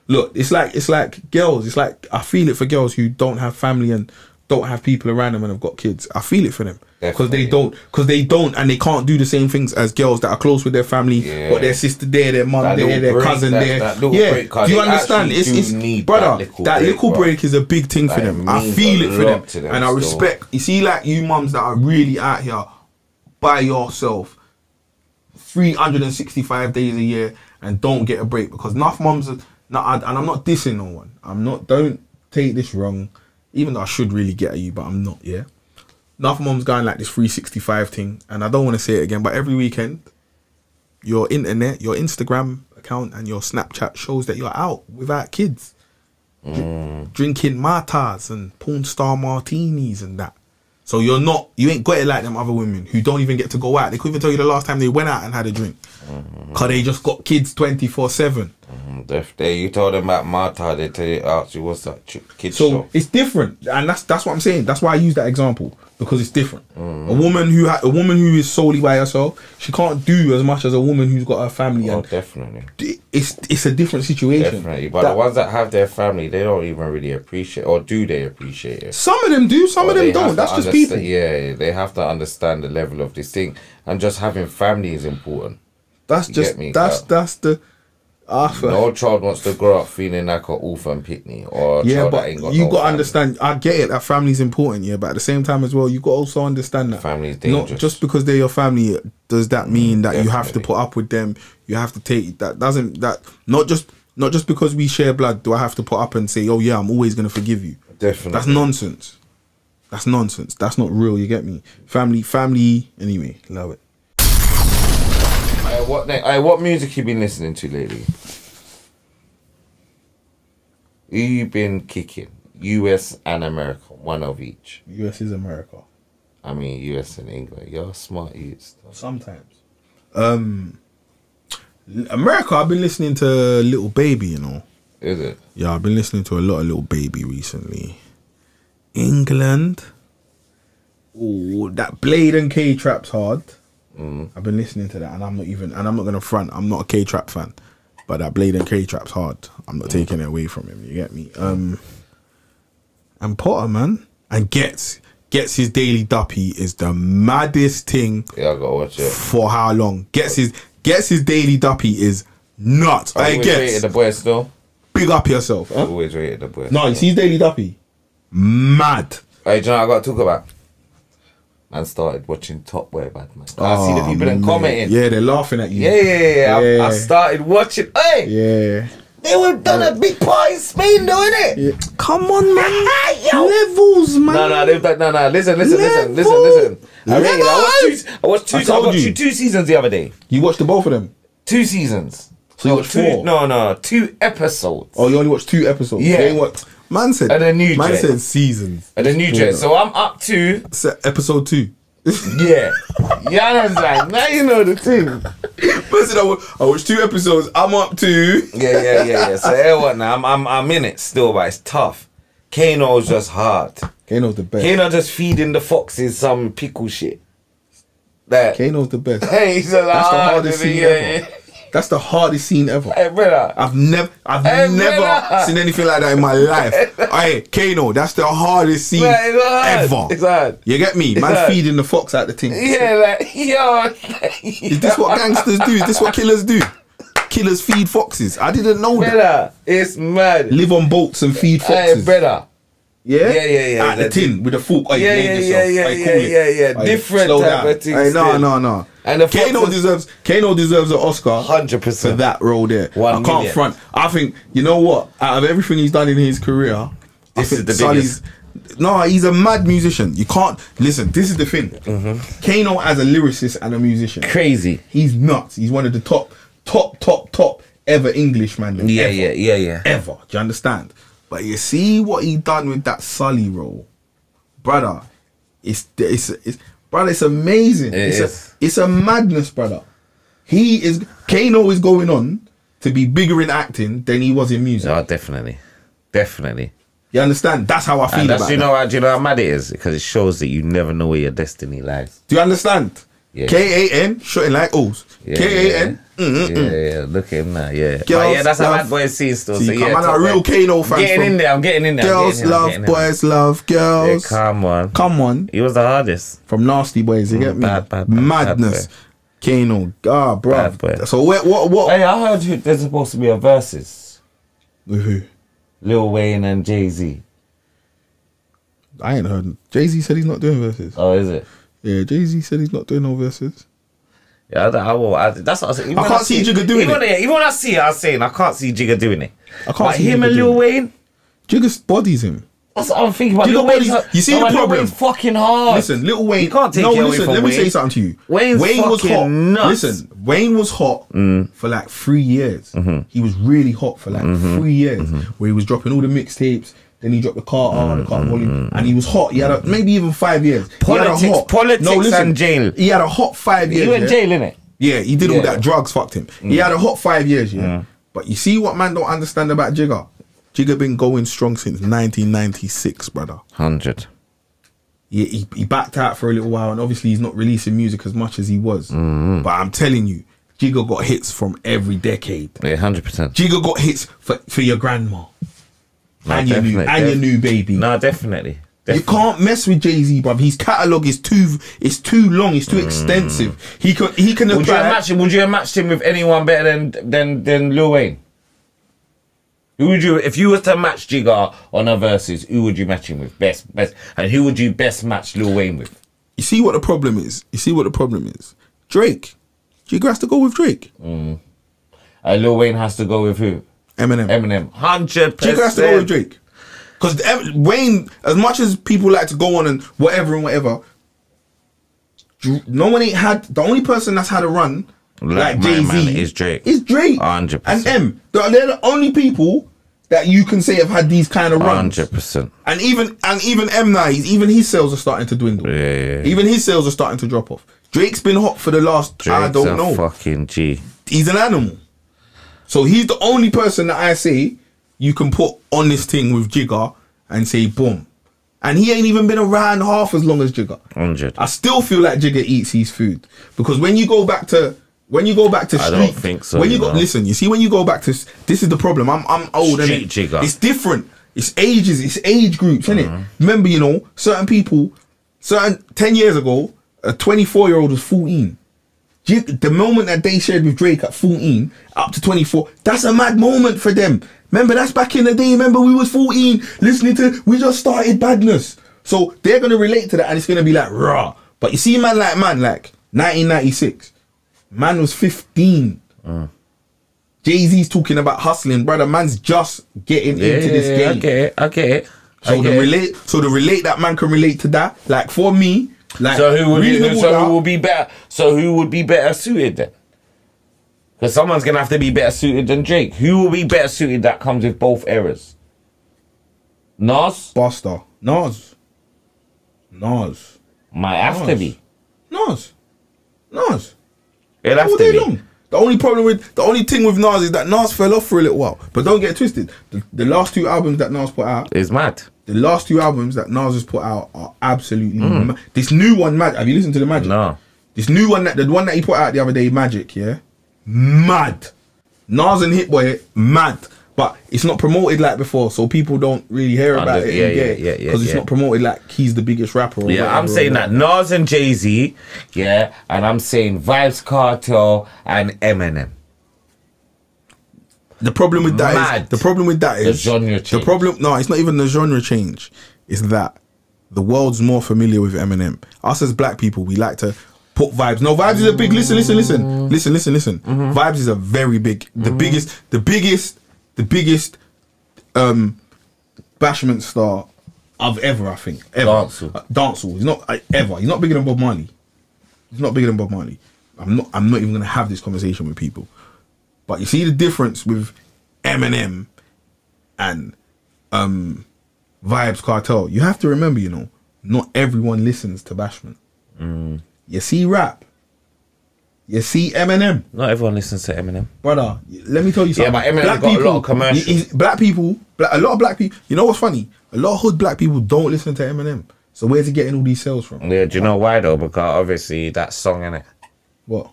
Look, it's like girls. It's like, I feel it for girls who don't have family and don't have people around them and have got kids. I feel it for them. Because they don't, and they can't do the same things as girls that are close with their family, got their sister there, their mum there, their cousin there. Yeah, do you understand? It's brother, that little break is a big thing for them. I feel it for them, and I respect. You see, like you mums that are really out here by yourself, 365 days a year, and don't get a break, because enough mums are. And I'm not dissing no one. I'm not. Don't take this wrong. Even though I should really get at you, but I'm not. Yeah. Enough mums going like this 365 thing, and I don't want to say it again, but every weekend, your internet, your Instagram account, and your Snapchat shows that you're out without kids, drinking martas and porn star martinis and that. So you ain't got it like them other women who don't even get to go out. They couldn't even tell you the last time they went out and had a drink, cause they just got kids 24/7. You told them about Marta, they tell you, ask you what's that kid so show. It's different, and that's what I'm saying. That's why I use that example, because it's different. A woman who is solely by herself, she can't do as much as a woman who's got her family. Oh, definitely. It's a different situation. Definitely, but the ones that have their family, they don't even really appreciate, or do they appreciate it? Some of them do, some of them don't. That's just people. Yeah, they have to understand the level of this thing, and just having family is important. That's just that's the. No child wants to grow up feeling like an orphan pitney, or a child that ain't got you no got to family. Understand. I get it that family's important, yeah, but at the same time as well, you got to also understand that family is dangerous. Not just because they're your family, does that mean that you have to put up with them? You have to take that. Doesn't that not just because we share blood do I have to put up and say, oh yeah, I'm always gonna forgive you? Definitely, that's nonsense. That's nonsense. That's not real. You get me? Family. Anyway, love it. What music you been listening to lately? Who you been kicking? US and America, one of each. US is America. I mean US and England. You're smart youths. Sometimes. America, I've been listening to Little Baby, you know. Is it? Yeah, I've been listening to a lot of Little Baby recently. England. Oh, that Blade and K-Trap's hard. I've been listening to that, and I'm not gonna front. I'm not a K-Trap fan, but that Blade and K-Trap's hard. I'm not taking it away from him. You get me? And Potter, man, and gets his Daily Duppy is the maddest thing. Yeah, I gotta watch it. For how long? Gets his Daily Duppy is nuts. I always rated the boy still. Big up yourself. Huh? Always rated the boy. No, you see his Daily Duppy, mad. Hey, do you know what I got to talk about? Man started watching Top Boy, bad man. I see the people that commenting. Yeah, they're laughing at you. Yeah. I started watching. Hey, yeah. They would done a big part in Spain, though, innit? Yeah. Come on, man. Levels, man. No. Listen. I watched two seasons the other day. You watched the both of them? 2 seasons. So you watched 4? No, 2 episodes. Oh, you only watched 2 episodes? Yeah. Man said. And a new Man jet. said seasons. And a new jet. So I'm up to episode 2. Yeah. You understand? Now you know the thing. Listen, I watched 2 episodes. I'm up to. Yeah. So hey, what now? I'm in it still, but it's tough. Kano's just hard. Kano's the best. Kano just feeding the foxes some pickle shit. That Kano's the best. Hey, that's the hardest scene ever. That's the hardest scene ever. Hey, brother. I've never seen anything like that in my life. Hey, Kano, that's the hardest scene ever. It's hard. You get me? Man feeding the fox out the thing. Yeah, like, yo. Is this what gangsters do? Is this what killers do? Killers feed foxes. I didn't know that. It's mad. Live on boats and feed foxes. Hey, brother. Yeah? Yeah. At the tin with a fork. Yeah. Different type of thing. No. And the Kano deserves an Oscar 100% for that role there. 1 I can't million. front. I think, you know what? Out of everything he's done in his career, This is the Sully's, no, he's a mad musician. You can't listen. This is the thing. Kano as a lyricist and a musician, Crazy. He's nuts. He's one of the top ever English man. Yeah. Ever. Do you understand? But you see what he done with that Sully role, brother. It's amazing. It's a madness, brother. Kano is going on to be bigger in acting than he was in music. Oh, definitely. You understand? That's how I feel about it. Do you know how mad it is? Because it shows that you never know where your destiny lies. Do you understand? Yeah. K-A-N, shooting like O's. Yeah, K-A-N. Yeah, look at him now, yeah. But Girls yeah, that's how love- bad boys see still. See, So yeah, man, top a real there. Kano fan. I'm getting in there. Girls love, boys love, Yeah, girls. come on. Come on. He was the hardest. From Nasty Boys, you get me? bad, Madness. Kano. Ah, bro. Bad boy. So what? Hey, I heard there's supposed to be a versus. With who? Lil Wayne and Jay-Z. I ain't heard. Jay-Z said he's not doing verses. Oh, is it? Yeah, Jay-Z said he's not doing no verses. Yeah, that's what I said. I can't see Jigga doing it. Even when I see it, I was saying I can't see Jigga doing it. I can't But see him Jigga and doing Lil it. Wayne, Jigga bodies him. that's what I'm thinking about. Jigga Lil Wayne's, bodies- you see the Lil problem? Wayne's fucking hard. Listen, Little Wayne. You can't take no, it away listen. from Let me say Wayne. something to you. Wayne's Wayne was fucking hot. nuts. Listen, Wayne was hot for like 3 years. He was really hot for like 3 years, where he was dropping all the mixtapes. Then he dropped the Carter, the Carter volume, and he was hot. He had maybe even 5 years. Politics and jail. He had a hot 5 years. He went jail, innit? Yeah, he did all Yeah. that. Drugs fucked him. He had a hot 5 years, yeah. But you see what man don't understand about Jigga? Jigga been going strong since 1996, brother. 100. He backed out for a little while, and obviously he's not releasing music as much as he was. But I'm telling you, Jigga got hits from every decade. Yeah, 100%. Jigga got hits for your grandma. No, And your new baby. No, definitely. You can't mess with Jay-Z, bruv. His catalogue is too long. It's too extensive. He can apply. Would you have matched him with anyone better than Lil Wayne? Who would you, if you were to match Jigga on a versus, who would you match him with best, and who would you best match Lil Wayne with? You see what the problem is? Drake. Jigga has to go with Drake. Lil Wayne has to go with who? Eminem. 100%. Jigga has to go with Drake. Because Wayne, as much as people like to go on and whatever, no one ain't had. The only person that's had a run like Jay-Z is Drake. 100%. 100%. And M. They're the only people that you can say have had these kind of runs. 100%. And even M now, even his sales are starting to dwindle. Yeah. Even his sales are starting to drop off. Drake's been hot for the last, I don't know. Fucking G. He's an animal. So he's the only person that I say you can put on this thing with Jigga and say boom. And he ain't even been around half as long as Jigga. 100. I still feel like Jigga eats his food, because when you go back to I don't think so. Listen, you see, when you go back to, this is the problem. I'm old, Street innit? Jigga. It's different. It's ages. It's age groups, innit? Remember, certain people, 10 years ago, a 24-year-old was 14. The moment that they shared with Drake at 14 up to 24, that's a mad moment for them. Remember, that's back in the day. Remember, we was 14 listening to, we just started badness. So they're going to relate to that, and it's going to be like, raw. But you see, man like 1996, man was 15. Jay-Z's talking about hustling, brother. Man's just getting into this game. I get it. So to relate that man can relate to that. Like for me, like So who would be better suited then? Because someone's gonna have to be better suited than Drake. Who will be better suited that comes with both eras? Nas? Buster. Nas. Might have to be. Nas. It'll have All to day be. long. The only thing with Nas is that Nas fell off for a little while. But don't get it twisted. The last two albums that Nas put out, It's mad. the last two albums that Nas has put out are absolutely mad. This new one, Magic. Have you listened to the Magic? No. This new one, the one that he put out the other day, Magic, yeah? Mad. Nas and Hit Boy, mad. But it's not promoted like before, so people don't really hear about it. Yeah. Because it's not promoted like he's the biggest rapper. Or Yeah, I'm saying that Nas and Jay-Z, yeah, and I'm saying Vybz Kartel and Eminem. The problem with that is The genre change. No, it's not even the genre change. It's that the world's more familiar with Eminem. Us as black people, we like to put Vybz. No, Vybz is a big. Listen. Vybz is a very big, the biggest bashment star I've ever, I think, ever. Dancehall. He's not ever. He's not bigger than Bob Marley. I'm not even gonna have this conversation with people. But you see the difference with Eminem and Vybz Kartel. You have to remember, not everyone listens to bashment. You see rap. You see Eminem. Not everyone listens to Eminem. Brother, let me tell you something. Yeah, but Eminem got a lot of commercials. A lot of black people, you know what's funny? A lot of hood black people don't listen to Eminem. So where's he getting all these sales from? Yeah, do you know why though? Because obviously that song, innit? What?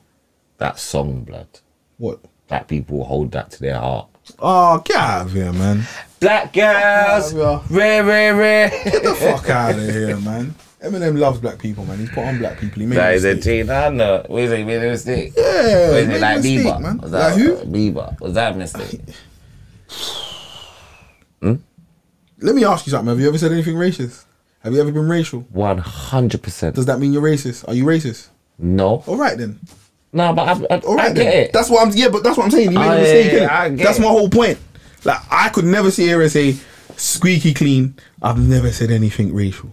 That song, blood. What? Black people hold that to their heart. Oh, get out of here, man. Black girls, rare, rare, rare. Get the fuck out of here, man. Eminem loves black people, man. He's put on black people. He made That a is a mistake. teen, I know. Was it made a mistake? Yeah, Was he it made like a mistake, Bieber? man. Was that Like who? Bieber. Was that a mistake? Let me ask you something. Have you ever said anything racist? Have you ever been racial? 100%. Does that mean you're racist? Are you racist? No. All right then. No, but All right I then. get it. That's what I'm. Yeah, but that's what I'm saying. You made Oh, a mistake. yeah, innit? I get That's it. my whole point. Like I could never sit here and say squeaky clean. I've never said anything racial,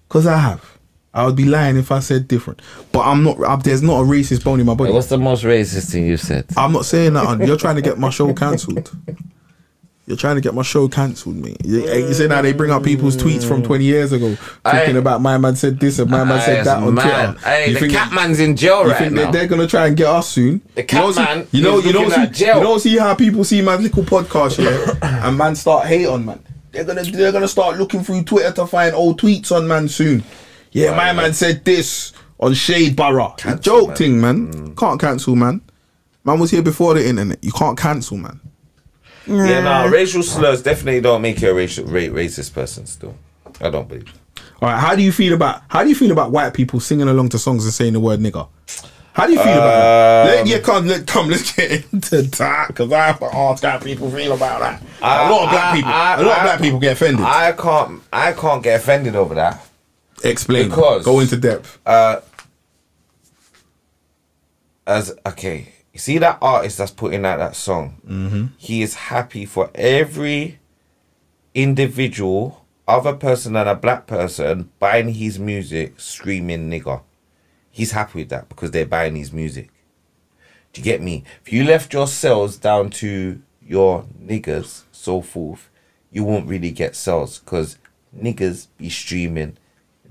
because I have. I would be lying if I said different. But I'm not. There's not a racist bone in my body. What's the most racist thing you said? I'm not saying that. You're trying to get my show cancelled. You're trying to get my show cancelled, mate. You say now they bring up people's tweets from 20 years ago, talking about my man said this and my man said that on Twitter. Hey, You the think cat man's in jail you right think now. they're gonna try and get us soon? The cat man you is looking at jail. You don't see how people see my little podcast here, and man start hate on man. They're gonna start looking through Twitter to find old tweets on man soon. Yeah, Right, my man said this on Shade Borough. Joke man. thing, man. Can't cancel, man. Man was here before the internet. You can't cancel, man. Yeah, no, racial slurs definitely don't make you a racist person still. I don't believe. All right, how do you feel about white people singing along to songs and saying the word nigger? How do you feel about that? Let's get into that, because I have to ask how people feel about that. A lot of black people get offended. I can't get offended over that. Explain. Because go into depth. You see that artist that's putting out that song? He is happy for every individual, other person than a black person, buying his music, screaming nigger. He's happy with that because they're buying his music. Do you get me? If you left your sales down to your niggers, so forth, you won't really get sales because niggers be streaming.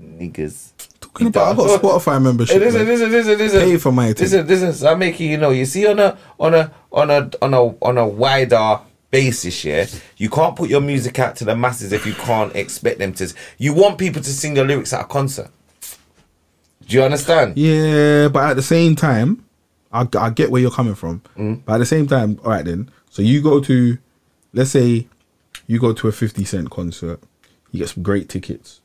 Niggers. Talking about, I got Spotify membership. Listen. Pay for my thing. Listen. I'm making you know. You see, on a wider basis, yeah, you can't put your music out to the masses if you can't expect them to. You want people to sing your lyrics at a concert. Do you understand? Yeah, but at the same time, I get where you're coming from. But at the same time, all right then. So you go to, let's say, you go to a 50 Cent concert. You get some great tickets.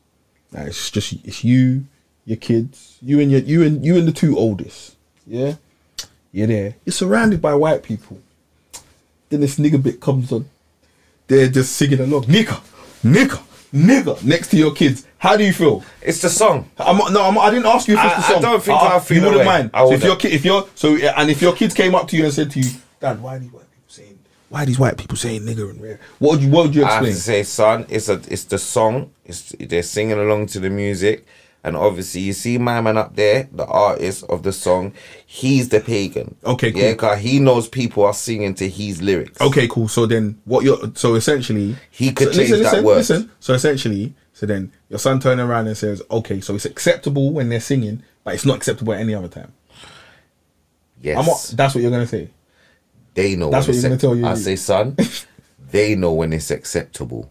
Like, it's you, your kids, you and the two oldest. Yeah, you're there. You're surrounded by white people. Then this nigger bit comes on. They're just singing along, nigger, next to your kids. How do you feel? It's the song. I didn't ask you if it's the song. I don't think I'll feel you wouldn't away. mind. I So if wouldn't. your kids came up to you and said to you, Dad, why are these white people saying nigger and rare? What would you I have explain? to say, son, it's the song. They're singing along to the music, and obviously you see my man up there, the artist of the song. He's the pagan. Okay, cool. Yeah, because he knows people are singing to his lyrics. Okay, cool. So then, essentially, He could change that word. So essentially, then your son turns around and says, okay, so it's acceptable when they're singing, but it's not acceptable at any other time. Yes, That's what you're gonna say. they know. That's what you're gonna tell you. I say, son, they know when it's acceptable.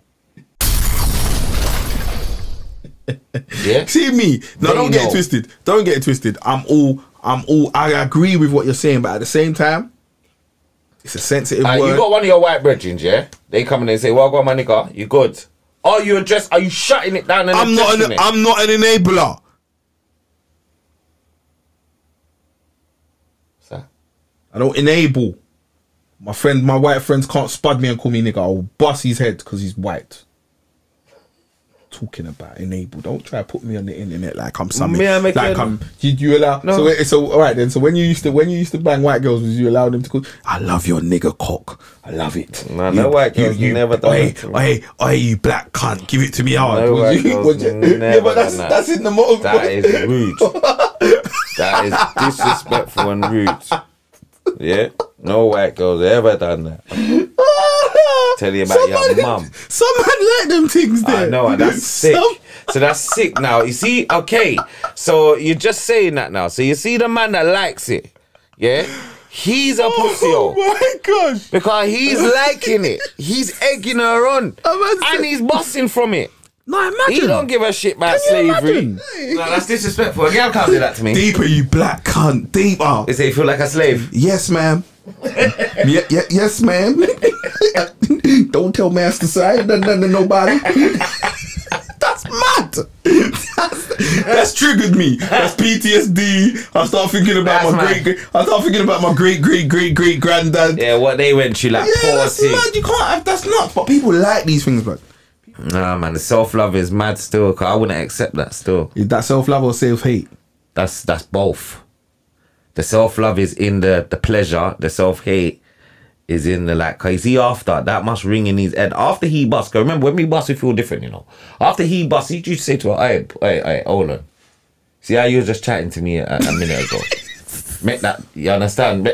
Yeah. See me? No, They don't get it know. twisted. Don't get it twisted. I agree with what you're saying, but at the same time, it's a sensitive word. You got one of your white brethren, yeah? They come and they say, "Well, go on, my nigga, you good?" Are you shutting it down and I'm not an enabler. What's that? I don't enable. My white friends can't spud me and call me nigga. I'll bust his head because he's white. Talking about enable. Don't try to put me on the internet like I'm something. You allow. No. So all right then. So when you used to bang white girls, was you allow them to call? I love your nigger cock. I love it. No white girls never done that to me. Hey, you black cunt, give it to me hard. No white girls never but done that. that's in the mode. That is rude. That is disrespectful and rude. Yeah, no white girls ever done that. Tell you about your mum. Someone like them things there. I know, and that's sick. So that's sick now. You see, okay. So you're just saying that now. So you see the man that likes it, yeah? He's a pussy. Oh my gosh. Because he's liking it. He's egging her on. And he's busting from it. No, imagine. He don't give a shit about Can you slavery. imagine? No, that's disrespectful. A girl can't do that to me. Deeper, you black cunt. Deeper. They say you feel like a slave. Yes, ma'am. Yes, ma'am. Don't tell Master Side. Nothing to nobody. That's mad. That's triggered me. That's PTSD. I start thinking about my great granddad. Yeah, what they went through, like poor that's thing. mad. You can't have. That's nuts. But people like these things, bro. Nah, man, the self-love is mad still. Cause I wouldn't accept that still. Is that self-love or self-hate? That's both. The self-love is in the pleasure. The self-hate is in the like. Cause he after that must ring in his head. After he bust, cause remember when we bust, we feel different, you know. After he bust, he used to say to her, "Hey, hold on. See how you were just chatting to me a minute ago. Make that. You understand?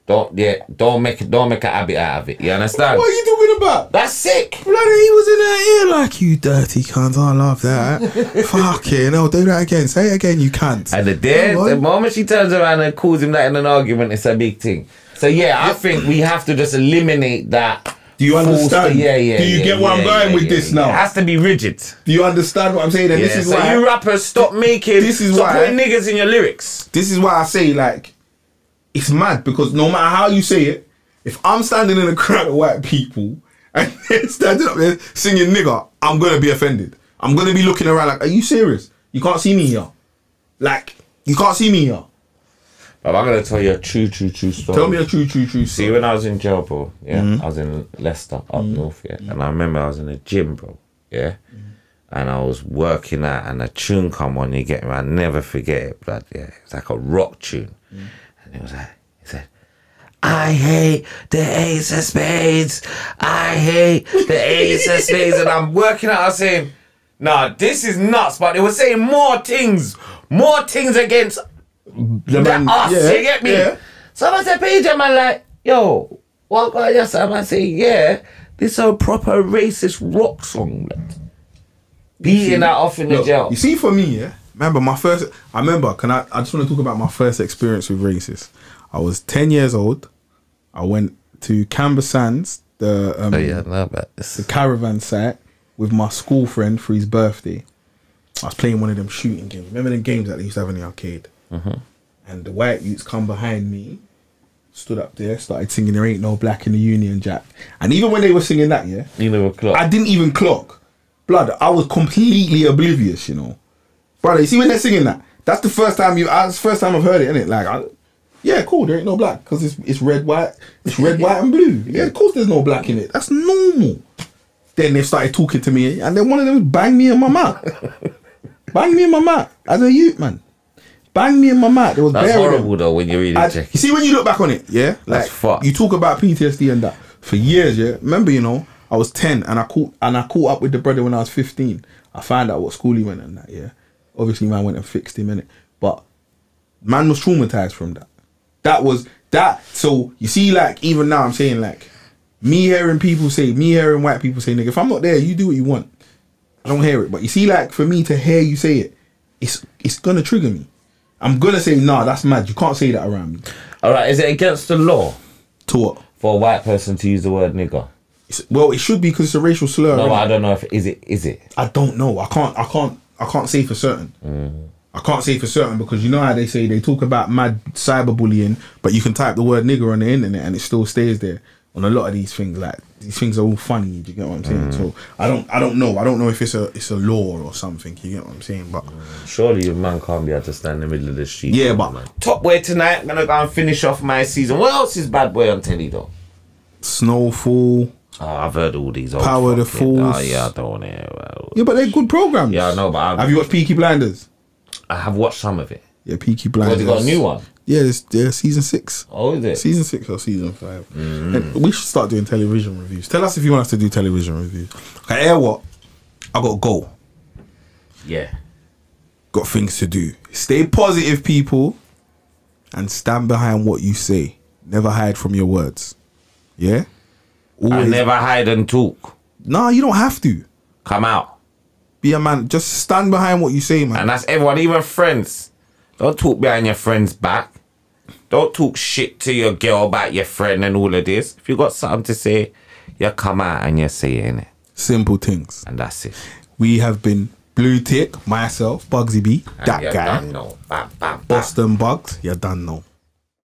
Don't make a habit out of it. You understand? What are you talking about? That's sick. Bloody, he was in her ear like, you dirty cunt. I love that. Fuck it. No, do that again. Say it again, you can't. And the moment she turns around and calls him that in an argument, it's a big thing. So yeah, I think we have to just eliminate that. Do you understand? Yeah. Do you get where I'm going with this now? It has to be rigid. Do you understand what I'm saying? And this is why you rappers stop putting niggas in your lyrics. This is why I say, like, it's mad, because no matter how you say it, if I'm standing in a crowd of white people and they're standing up there singing nigger, I'm gonna be offended. I'm gonna be looking around like, are you serious? You can't see me here. Like, you can't see me here. But I'm gonna tell you a true story. Tell me a true story. See, when I was in jail, bro, I was in Leicester, up north, and I remember I was in the gym, bro, and I was working out, and a tune come on, you get me, I never forget it, blood, it was like a rock tune, and it was like, he said, I hate the ace of spades, I hate the ace of spades, and I'm working out, I was saying, nah, this is nuts, but they were saying more things against us, you get me? Yeah. So I said, PJ, man, like, yo, what got you? So I say, yeah, this is a proper racist rock song, like, beating that off in the jail. You see, for me, remember I just want to talk about my first experience with racist. I was 10 years old. I went to Canberra Sands, the caravan site, with my school friend for his birthday. I was playing one of them shooting games. Remember them games that they used to have in the arcade? And the white youths come behind me, stood up there, started singing "There Ain't No Black in the Union Jack." And even when they were singing that, you never clock. I didn't even clock. Blood, I was completely oblivious, you know. Brother, you see when they're singing that? That's the first time I've heard it, innit? Like, yeah, cool, there ain't no black, because it's red, white, and blue. Yeah, of course there's no black in it. That's normal. Then they started talking to me, and then one of them banged me in my mouth. Banged me in my mouth as a youth, man. Bang me in my mouth. There was that's horrible though when you really check. You see when you look back on it, like that's fucked. You talk about PTSD and that for years, Remember, you know, I was 10 and I caught up with the brother when I was 15. I found out what school he went and that, Obviously, man went and fixed him, innit? But man was traumatized from that. That was that. So you see, like, even now I'm saying, like, me hearing white people say, nigga, if I'm not there, you do what you want. I don't hear it. But you see, like, for me to hear you say it, it's gonna trigger me. I'm gonna say, nah, that's mad. You can't say that around me. All right, is it against the law to what? For a white person to use the word nigger? Well, it should be because it's a racial slur. No, I don't know if is it. I don't know. I can't say for certain. I can't say for certain because you know how they say they talk about mad cyberbullying, but you can type the word nigger on the internet and it still stays there. On a lot of these things, like these things are all funny. Do you get what I'm saying? So I don't know. I don't know if it's a law or something. You get what I'm saying? But surely your man can't be able to stand in the middle of the street. Yeah, but man. Top boy tonight. I'm gonna go and finish off my season. What else is bad boy on telly though? Snowfall. Oh, I've heard all these. Power the Force. Oh yeah, I don't want to hear. Yeah, but they're good programs. Yeah, I know. But have you watched Peaky Blinders? I have watched some of it. Yeah, Peaky Blinders. What, they got a new one? Yeah, it's season 6. Oh, is it? Season 6 or season 5. And we should start doing television reviews. Tell us if you want us to do television reviews. Okay, what? I got to go. Yeah. Got things to do. Stay positive, people. And stand behind what you say. Never hide from your words. Yeah? Always. I never hide and talk. Nah, you don't have to. Come out. Be a man. Just stand behind what you say, man. And that's everyone, even friends. Don't talk behind your friend's back. Don't talk shit to your girl about your friend and all of this. If you got something to say, you come out and you say it, innit? Simple things. And that's it. We have been Blue Tick, myself, Bugsy B, that And you guy, done know. Bam, bam, bam. Boston Bugs. You done know.